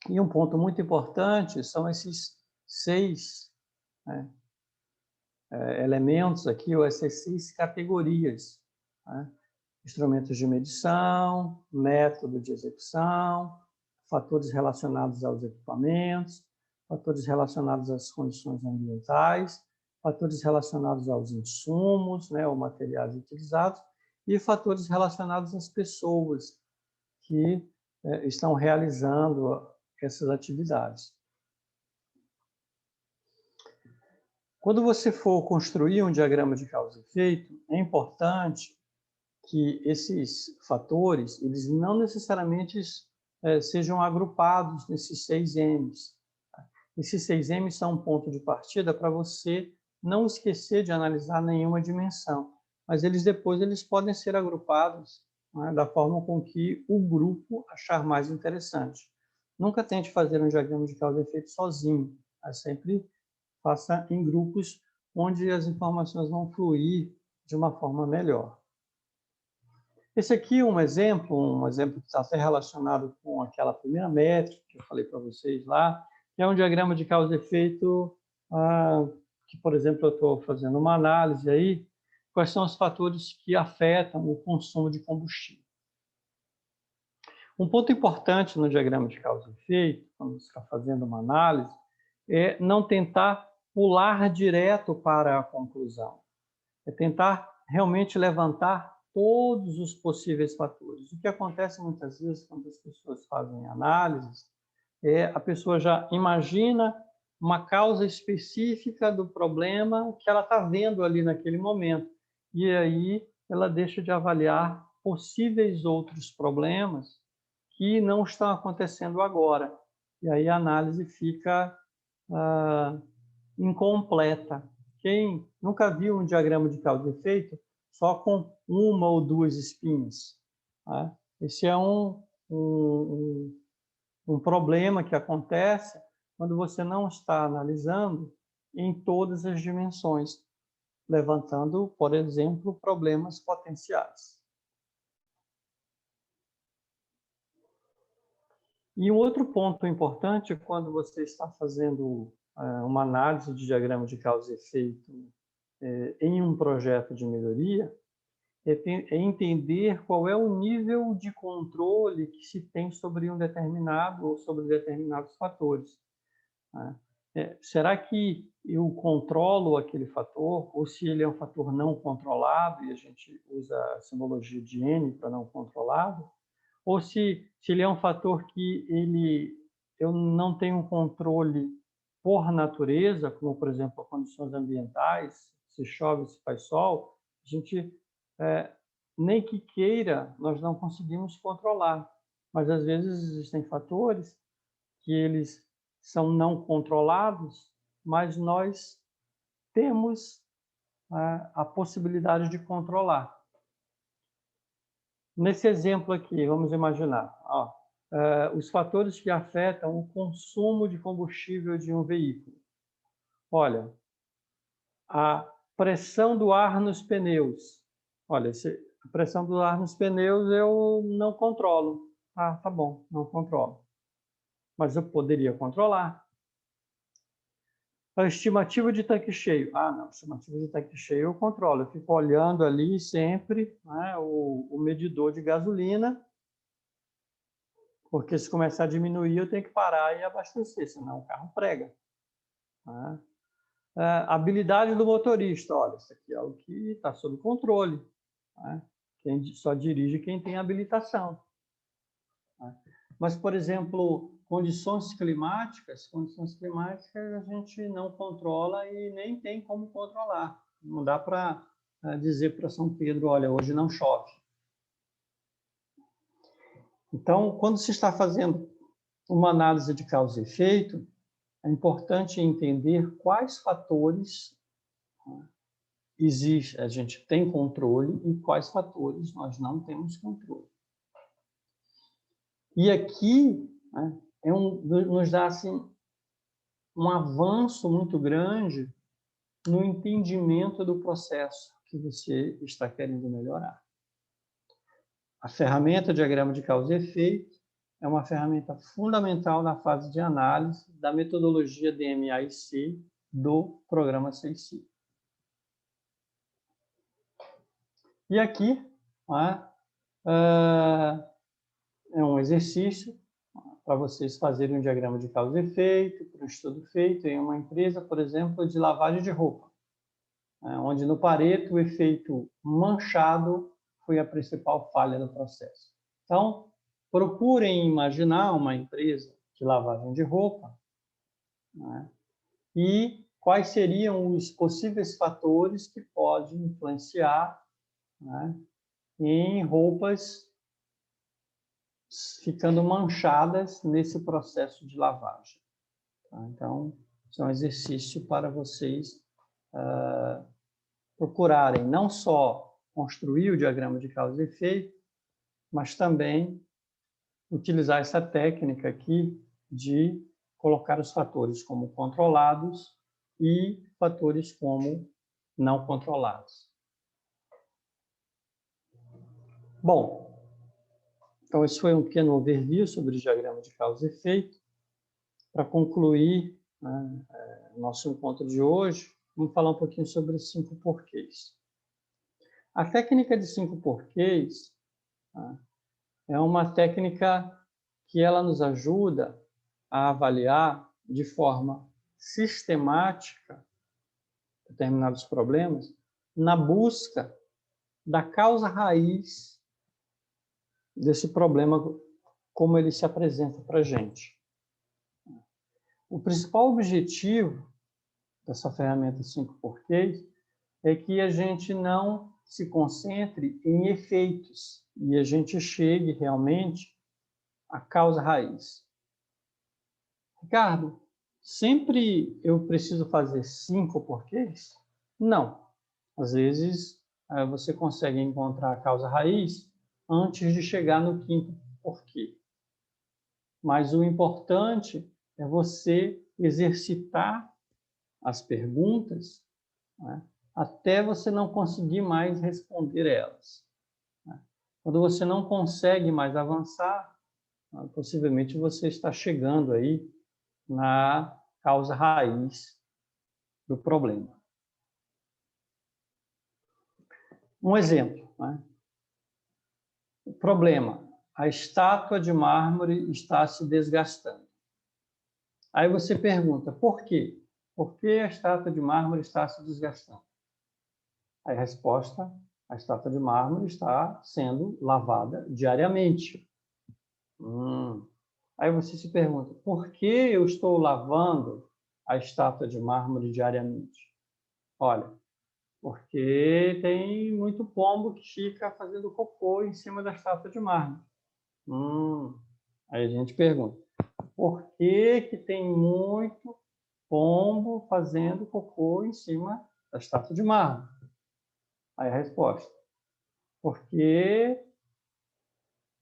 Speaker 2: E um ponto muito importante são esses 6 elementos aqui, ou essas 6 categorias. Né? Instrumentos de medição, método de execução, fatores relacionados aos equipamentos, fatores relacionados às condições ambientais, fatores relacionados aos insumos, né, ou materiais utilizados, e fatores relacionados às pessoas que estão realizando essas atividades. Quando você for construir um diagrama de causa e efeito, é importante que esses fatores, eles não necessariamente sejam agrupados nesses 6 M's. Esses 6 M's são um ponto de partida para você não esquecer de analisar nenhuma dimensão, mas depois eles podem ser agrupados, né, da forma com que o grupo achar mais interessante. Nunca tente fazer um diagrama de causa e efeito sozinho, mas sempre faça em grupos onde as informações vão fluir de uma forma melhor. Esse aqui é um exemplo que está até relacionado com aquela primeira métrica que eu falei para vocês lá, que é um diagrama de causa e efeito que, por exemplo, eu estou fazendo uma análise aí, quais são os fatores que afetam o consumo de combustível. Um ponto importante no diagrama de causa e efeito, quando você está fazendo uma análise, é não tentar pular direto para a conclusão. É tentar realmente levantar todos os possíveis fatores. O que acontece muitas vezes quando as pessoas fazem análises a pessoa já imagina uma causa específica do problema que ela está vendo ali naquele momento. E aí ela deixa de avaliar possíveis outros problemas que não estão acontecendo agora. E aí a análise fica incompleta. Quem nunca viu um diagrama de causa e efeito só com 1 ou 2 espinhas? Tá? Esse é um problema que acontece quando você não está analisando em todas as dimensões. levantando, por exemplo, problemas potenciais. E um outro ponto importante, quando você está fazendo uma análise de diagrama de causa e efeito em um projeto de melhoria, é entender qual é o nível de controle que se tem sobre um determinado ou sobre determinados fatores. Será que eu controlo aquele fator, ou se ele é um fator não controlado, e a gente usa a simbologia de N para não controlado, ou se ele é um fator que eu não tenho controle por natureza, como, por exemplo, condições ambientais, se chove, se faz sol, a gente, nem que queira, nós não conseguimos controlar. Mas, às vezes, existem fatores que eles são não controlados, mas nós temos a possibilidade de controlar. Nesse exemplo aqui, vamos imaginar, os fatores que afetam o consumo de combustível de um veículo. Olha, a pressão do ar nos pneus. Olha, a pressão do ar nos pneus eu não controlo. Tá bom, não controlo. Mas eu poderia controlar. A estimativa de tanque cheio. Não, a estimativa de tanque cheio eu controlo. Eu fico olhando ali sempre, né, o medidor de gasolina, porque se começar a diminuir, eu tenho que parar e abastecer, senão o carro prega. Né? Habilidade do motorista. Olha, isso aqui é o que está sob controle. Né? Quem só dirige quem tem habilitação. Né? Mas, por exemplo, condições climáticas a gente não controla e nem tem como controlar. Não dá para dizer para São Pedro, olha, hoje não chove. Então, quando se está fazendo uma análise de causa e efeito, é importante entender quais fatores a gente tem controle e quais fatores nós não temos controle. E aqui, né, nos dá assim, um avanço muito grande no entendimento do processo que você está querendo melhorar. A ferramenta diagrama de causa e efeito é uma ferramenta fundamental na fase de análise da metodologia DMA-IC do programa 6 E aqui é um exercício para vocês fazerem um diagrama de causa e efeito, para um estudo feito em uma empresa, por exemplo, de lavagem de roupa, onde no Pareto o efeito manchado foi a principal falha do processo. Então, procurem imaginar uma empresa de lavagem de roupa, né, e quais seriam os possíveis fatores que podem influenciar, né, em roupas ficando manchadas nesse processo de lavagem. Tá? Então, isso é um exercício para vocês procurarem não só construir o diagrama de causa e efeito, mas também utilizar essa técnica aqui de colocar os fatores como controlados e fatores como não controlados. Bom, então esse foi um pequeno overview sobre o diagrama de causa e efeito. Para concluir, né, nosso encontro de hoje, vamos falar um pouquinho sobre os 5 porquês. A técnica de 5 porquês é uma técnica que ela nos ajuda a avaliar de forma sistemática determinados problemas na busca da causa raiz desse problema, como ele se apresenta para a gente. O principal objetivo dessa ferramenta 5 porquês é que a gente não se concentre em efeitos e a gente chegue realmente à causa raiz. Ricardo, sempre eu preciso fazer 5 porquês? Não. Às vezes, você consegue encontrar a causa raiz antes de chegar no 5º porquê. Mas o importante é você exercitar as perguntas, né, até você não conseguir mais responder elas. Quando você não consegue mais avançar, possivelmente você está chegando aí na causa raiz do problema. Um exemplo, né? O problema: a estátua de mármore está se desgastando. Aí você pergunta, por quê? Por que a estátua de mármore está se desgastando? Aí a resposta: a estátua de mármore está sendo lavada diariamente. Aí você se pergunta, por que eu estou lavando a estátua de mármore diariamente? Olha, porque tem muito pombo que fica fazendo cocô em cima da estátua de mármore. Aí a gente pergunta, por que que tem muito pombo fazendo cocô em cima da estátua de mármore? Aí a resposta, porque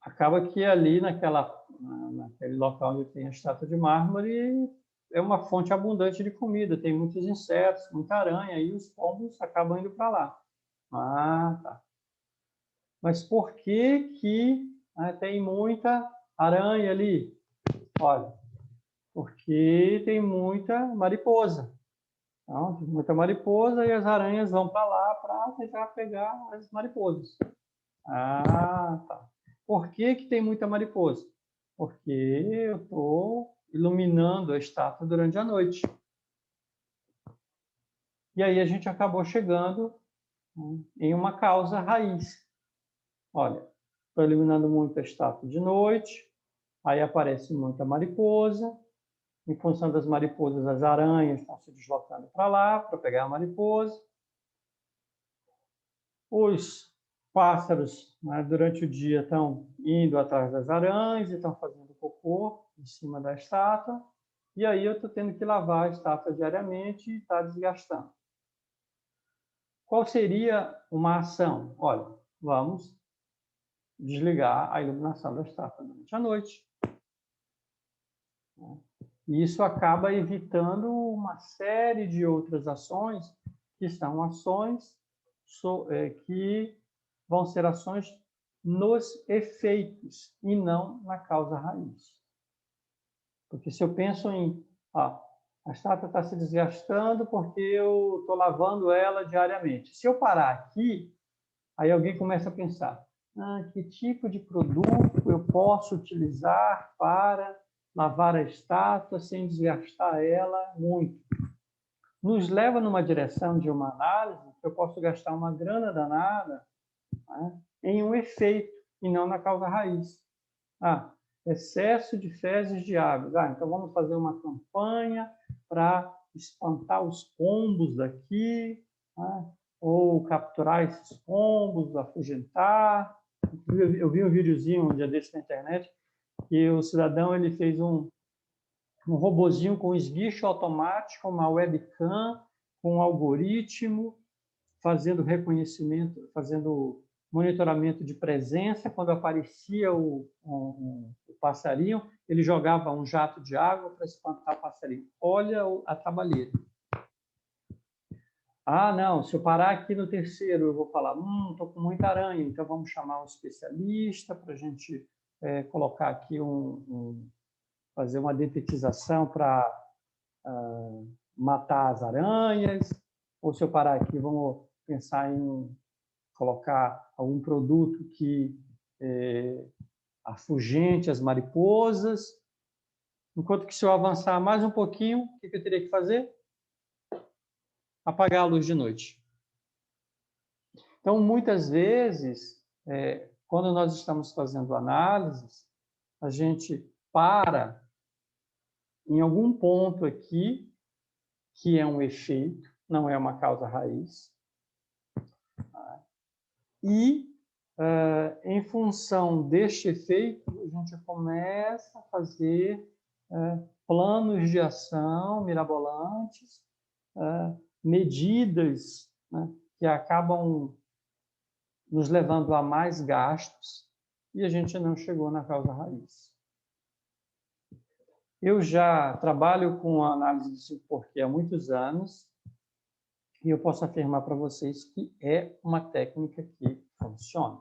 Speaker 2: acaba que ali naquele local onde tem a estátua de mármore é uma fonte abundante de comida, tem muitos insetos, muita aranha, e os pombos acabam indo para lá. Tá. Mas por que que tem muita aranha ali? Olha, porque tem muita mariposa. Então, tem muita mariposa e as aranhas vão para lá para tentar pegar as mariposas. Tá. Por que que tem muita mariposa? Porque eu estou iluminando a estátua durante a noite. E aí a gente acabou chegando em uma causa raiz. Olha, estou iluminando muito a estátua de noite, aí aparece muita mariposa. Em função das mariposas, as aranhas estão se deslocando para lá para pegar a mariposa. Os pássaros, durante o dia, estão indo atrás das aranhas e estão fazendo cocô em cima da estátua. E aí eu estou tendo que lavar a estátua diariamente e está desgastando. Qual seria uma ação? Olha, vamos desligar a iluminação da estátua durante a noite. E isso acaba evitando uma série de outras ações, que são ações que vão ser ações nos efeitos e não na causa raiz. Porque se eu penso a estátua está se desgastando porque eu estou lavando ela diariamente. Se eu parar aqui, aí alguém começa a pensar, que tipo de produto eu posso utilizar para lavar a estátua sem desgastar ela muito? Nos leva numa direção de uma análise que eu posso gastar uma grana danada em um efeito e não na causa raiz. Excesso de fezes de aves. Então vamos fazer uma campanha para espantar os pombos daqui, ou capturar esses pombos, afugentar. Eu vi um videozinho um dia desse na internet que o cidadão ele fez um robozinho com esguicho automático, uma webcam, com um algoritmo, fazendo reconhecimento, fazendo monitoramento de presença. Quando aparecia o passarinho, ele jogava um jato de água para espantar o passarinho. Olha a trabalheira. Não, se eu parar aqui no terceiro, eu vou falar, estou com muita aranha, então vamos chamar um especialista para a gente colocar aqui fazer uma detetização para matar as aranhas. Ou se eu parar aqui, vamos pensar em colocar algum produto que afugente as mariposas. Enquanto que se eu avançar mais um pouquinho, o que eu teria que fazer? Apagar a luz de noite. Então, muitas vezes, quando nós estamos fazendo análises, a gente para em algum ponto aqui, que é um efeito, não é uma causa raiz, e, em função deste efeito, a gente começa a fazer planos de ação mirabolantes, medidas que acabam nos levando a mais gastos, e a gente não chegou na causa raiz. Eu já trabalho com análise de porquê há muitos anos. E eu posso afirmar para vocês que é uma técnica que funciona.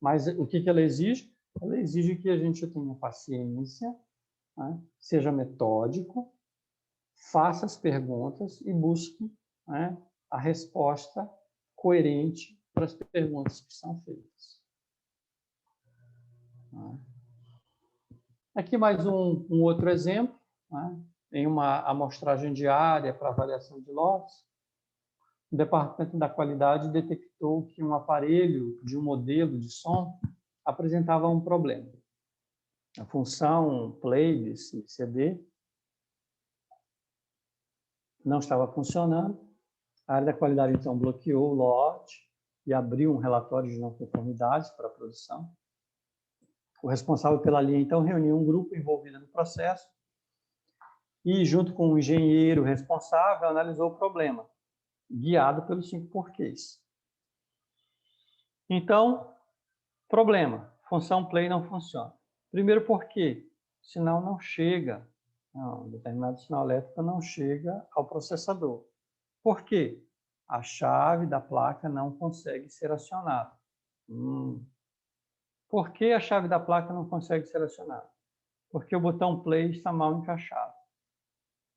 Speaker 2: Mas o que ela exige? Ela exige que a gente tenha paciência, né? Seja metódico, faça as perguntas e busque, né, a resposta coerente para as perguntas que são feitas. Aqui mais um outro exemplo, né? Em uma amostragem diária para avaliação de lotes, o Departamento da Qualidade detectou que um aparelho de um modelo de som apresentava um problema. A função play desse CD não estava funcionando. A área da qualidade, então, bloqueou o lote e abriu um relatório de não conformidades para a produção. O responsável pela linha, então, reuniu um grupo envolvido no processo e, junto com o engenheiro responsável, analisou o problema, guiado pelos 5 porquês. Então, problema, função play não funciona. Primeiro porquê, sinal não chega, um determinado sinal elétrico não chega ao processador. Por quê? A chave da placa não consegue ser acionada. Por que a chave da placa não consegue ser acionada? Porque o botão play está mal encaixado.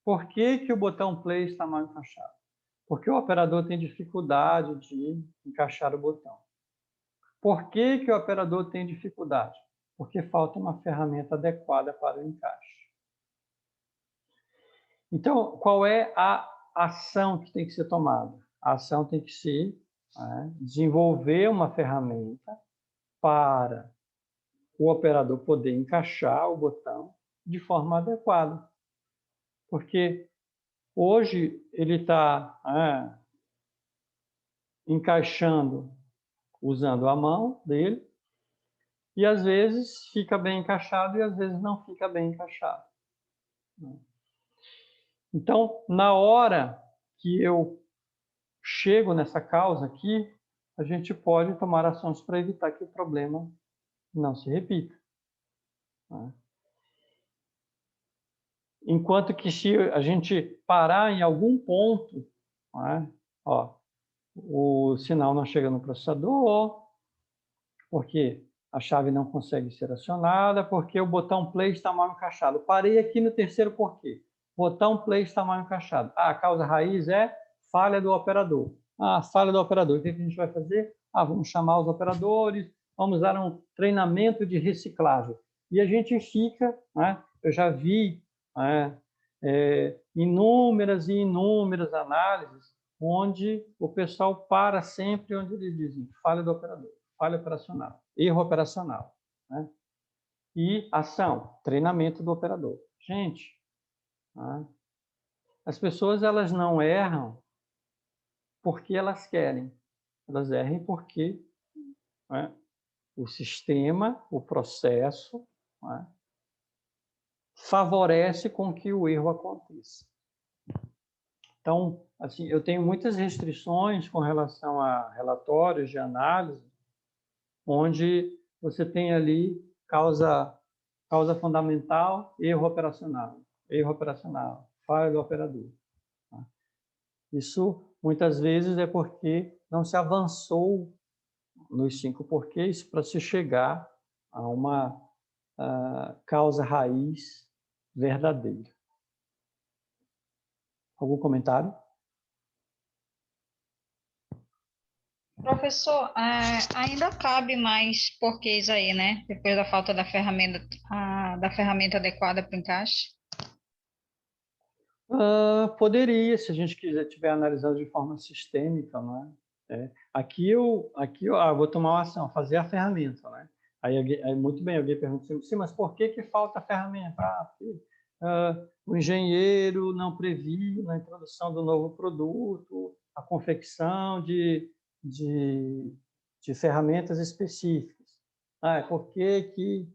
Speaker 2: Por que o botão play está mal encaixado? Porque o operador tem dificuldade de encaixar o botão. Por que o operador tem dificuldade? Porque falta uma ferramenta adequada para o encaixe. Então, qual é a ação que tem que ser tomada? A ação tem que ser, né, desenvolver uma ferramenta para o operador poder encaixar o botão de forma adequada. Porque hoje ele está encaixando usando a mão dele e às vezes fica bem encaixado e às vezes não fica bem encaixado. Então, na hora que eu chego nessa causa aqui, a gente pode tomar ações para evitar que o problema não se repita. Enquanto que se a gente parar em algum ponto, o sinal não chega no processador, porque a chave não consegue ser acionada, porque o botão play está mal encaixado. Parei aqui no terceiro porquê. Botão play está mal encaixado. A causa raiz é falha do operador. Falha do operador. O que a gente vai fazer? Vamos chamar os operadores, vamos dar um treinamento de reciclagem. E a gente fica, eu já vi inúmeras e inúmeras análises onde o pessoal para sempre onde eles dizem falha do operador, falha operacional, erro operacional. E ação, treinamento do operador. Gente, as pessoas elas não erram porque elas querem, elas erram porque o sistema, o processo, favorece com que o erro aconteça. Então, assim, eu tenho muitas restrições com relação a relatórios de análise, onde você tem ali causa fundamental, erro operacional, falha do operador. Isso, muitas vezes, é porque não se avançou nos 5 porquês para se chegar a uma causa raiz verdadeira. Algum comentário?
Speaker 10: Professor, ainda cabe mais porquês aí, né? Depois da falta da ferramenta adequada para o encaixe?
Speaker 2: Poderia, se a gente estiver analisando de forma sistêmica, não é? Aqui eu vou tomar uma ação, fazer a ferramenta, né? Aí muito bem, alguém pergunta assim, mas por que falta a ferramenta? O engenheiro não previu na introdução do novo produto a confecção de ferramentas específicas. Por que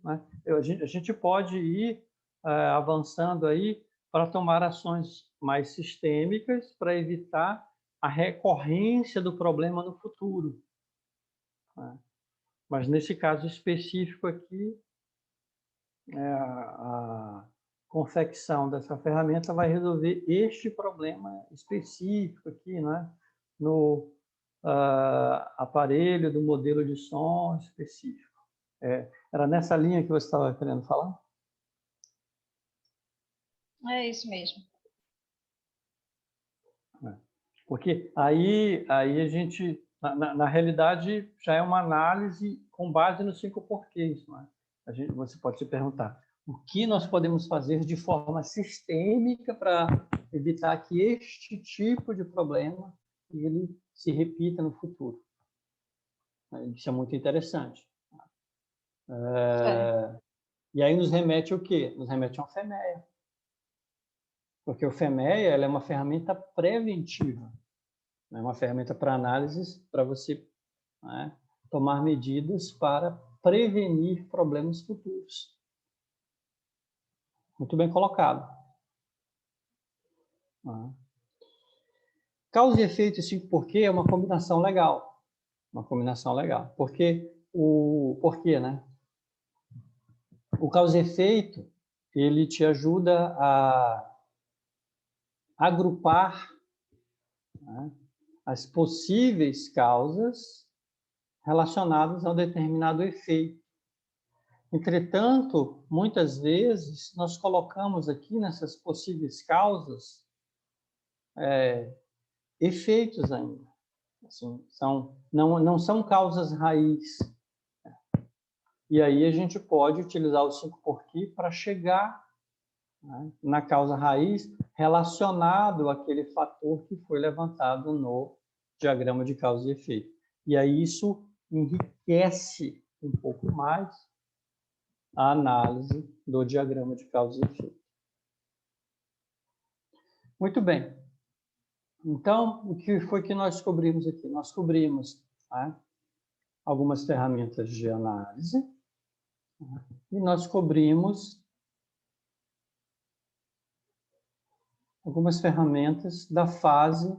Speaker 2: a gente pode ir avançando aí para tomar ações mais sistêmicas para evitar a recorrência do problema no futuro. Mas nesse caso específico aqui, confecção dessa ferramenta vai resolver este problema específico aqui, né? No aparelho do modelo de som específico. Era nessa linha que você estava querendo falar?
Speaker 10: É isso mesmo.
Speaker 2: Porque aí a gente, na realidade, já é uma análise com base nos 5 porquês. Né? Você pode se perguntar, o que nós podemos fazer de forma sistêmica para evitar que este tipo de problema ele se repita no futuro? Isso é muito interessante. E aí nos remete o quê? Nos remete a um FEMEA. Porque o FEMEA ela é uma ferramenta preventiva. É uma ferramenta para análise, para você, né, tomar medidas para prevenir problemas futuros. Muito bem colocado. Causa e efeito e 5 porquê é uma combinação legal. Uma combinação legal. Porque o porquê, né? O causa e efeito, ele te ajuda a agrupar, né, as possíveis causas relacionadas a um determinado efeito. Entretanto, muitas vezes, nós colocamos aqui nessas possíveis causas efeitos ainda. Assim, não são causas raiz. E aí a gente pode utilizar os 5 porquê para chegar, né, na causa raiz relacionado àquele fator que foi levantado no diagrama de causa e efeito. E aí isso enriquece um pouco mais a análise do diagrama de causa e efeito. Muito bem. Então, o que foi que nós descobrimos aqui? Nós descobrimos, né, algumas ferramentas de análise, né, e nós descobrimos algumas ferramentas da fase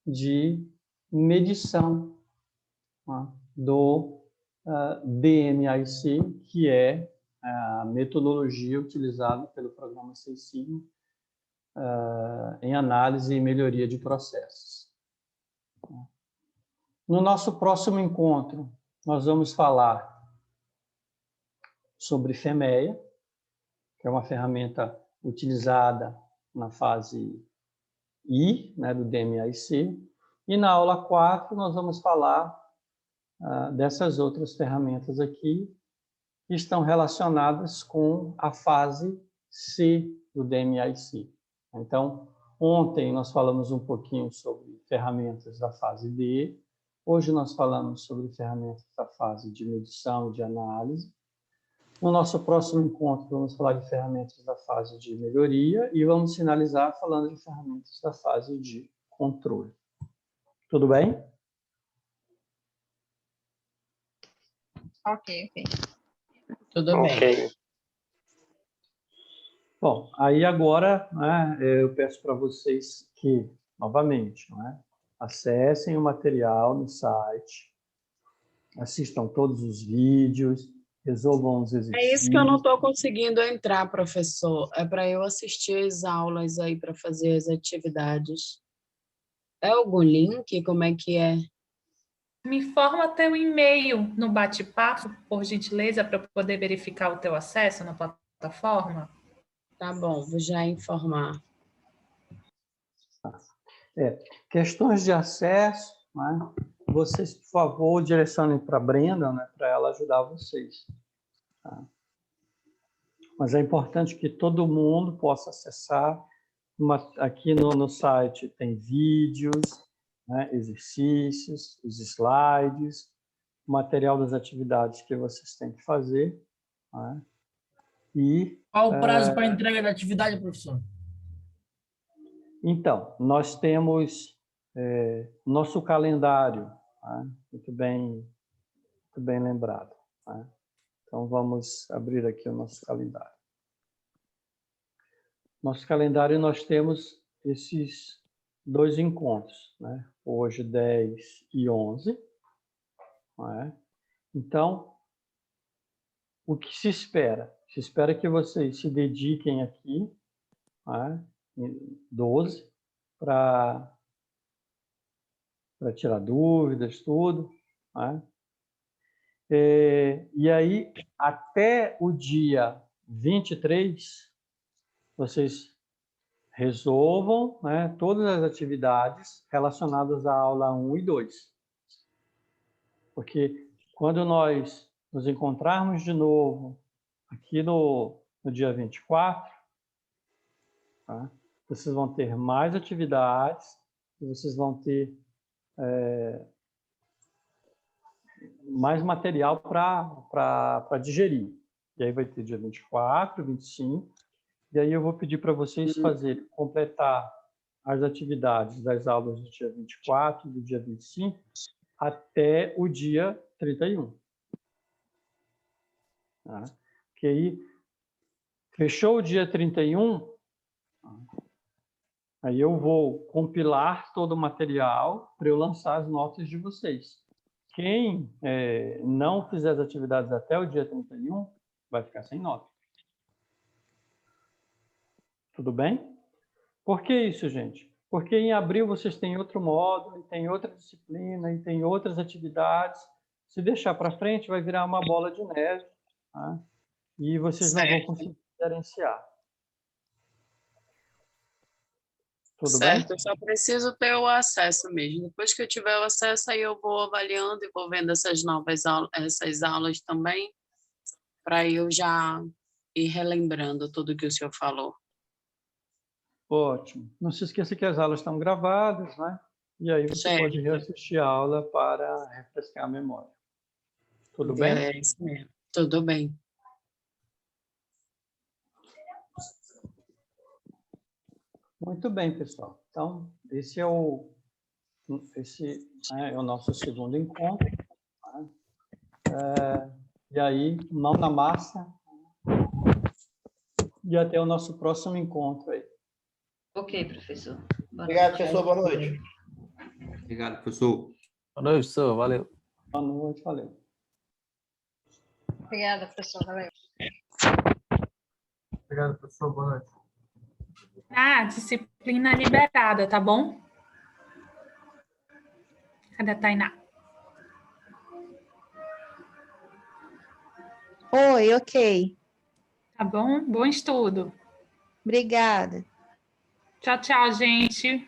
Speaker 2: de medição, né, do DMAIC, que é a metodologia utilizada pelo programa 6 Sigma em análise e melhoria de processos. No nosso próximo encontro, nós vamos falar sobre FEMEA, que é uma ferramenta utilizada na fase I, né, do DMAIC, e na aula 4 nós vamos falar dessas outras ferramentas aqui, que estão relacionadas com a fase C do DMAIC. Então, ontem nós falamos um pouquinho sobre ferramentas da fase D, hoje nós falamos sobre ferramentas da fase de medição e de análise. No nosso próximo encontro, vamos falar de ferramentas da fase de melhoria e vamos finalizar falando de ferramentas da fase de controle. Tudo bem?
Speaker 10: Ok.
Speaker 6: Tudo bem.
Speaker 2: Bom, aí agora, né, eu peço para vocês que, novamente, né, acessem o material no site, assistam todos os vídeos, resolvam os exercícios.
Speaker 11: É isso que eu não estou conseguindo entrar, professor. É para eu assistir as aulas aí, para fazer as atividades. É algum link? Como é que é?
Speaker 1: Me informa teu e-mail no bate-papo, por gentileza, para eu poder verificar o teu acesso na plataforma.
Speaker 11: Tá bom, vou já informar.
Speaker 2: Questões de acesso, né? Vocês, por favor, direcionem para a Brenda, né, para ela ajudar vocês. Tá? Mas é importante que todo mundo possa acessar. Aqui no site tem vídeos, né, exercícios, os slides, material das atividades que vocês têm que fazer. Né? E,
Speaker 6: qual o prazo para entrega da atividade, professor?
Speaker 2: Então, nós temos nosso calendário, tá? Muito bem lembrado. Tá? Então, vamos abrir aqui o nosso calendário. Nosso calendário, nós temos esses 2 encontros, né? Hoje, 10 e 11. Né? Então, o que se espera? se espera que vocês se dediquem aqui, né, 12, para tirar dúvidas, tudo, né? E aí, até o dia 23, vocês resolvam, né, todas as atividades relacionadas à aula 1 e 2. Porque quando nós nos encontrarmos de novo aqui no dia 24, tá? Vocês vão ter mais atividades, e vocês vão ter mais material para digerir. E aí vai ter dia 24, 25, e aí eu vou pedir para vocês completar as atividades das aulas do dia 24 e do dia 25 até o dia 31. Tá? Porque aí, fechou o dia 31, aí eu vou compilar todo o material para eu lançar as notas de vocês. Quem não fizer as atividades até o dia 31 vai ficar sem nota. Tudo bem? Por que isso, gente? Porque em abril vocês têm outro módulo, tem outra disciplina, e tem outras atividades. Se deixar para frente, vai virar uma bola de neve, tá? E vocês não vão conseguir gerenciar. Tudo bem?
Speaker 11: Certo, eu só preciso ter o acesso mesmo. Depois que eu tiver o acesso, aí eu vou avaliando e vou vendo essas novas aulas, essas aulas também, para eu já ir relembrando tudo que o senhor falou.
Speaker 2: Ótimo. Não se esqueça que as aulas estão gravadas, né? E aí você pode reassistir a aula para refrescar a memória. Tudo bem?
Speaker 11: É isso mesmo. Tudo bem.
Speaker 2: Muito bem, pessoal. Então, esse é o nosso segundo encontro. Tá? E aí, mão na massa. E até o nosso próximo encontro aí.
Speaker 12: Ok, professor.
Speaker 9: Obrigado, professor. Boa noite.
Speaker 4: Obrigado, professor. Boa noite, professor. Valeu.
Speaker 2: Boa noite, valeu.
Speaker 10: Obrigada, professor. Valeu.
Speaker 6: Obrigado, professor. Boa noite.
Speaker 1: Disciplina liberada, tá bom? Cadê a Tainá?
Speaker 8: Oi, ok.
Speaker 1: Tá bom? Bom estudo.
Speaker 8: Obrigada.
Speaker 1: Tchau, tchau, gente.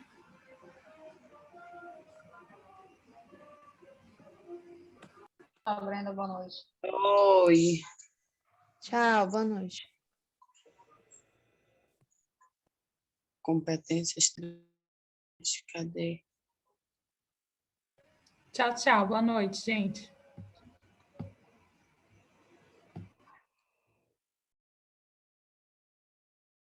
Speaker 10: Tchau, Brenda. Boa noite.
Speaker 11: Oi.
Speaker 8: Tchau, boa noite.
Speaker 11: Competências. Cadê?
Speaker 1: Tchau, tchau. Boa noite, gente.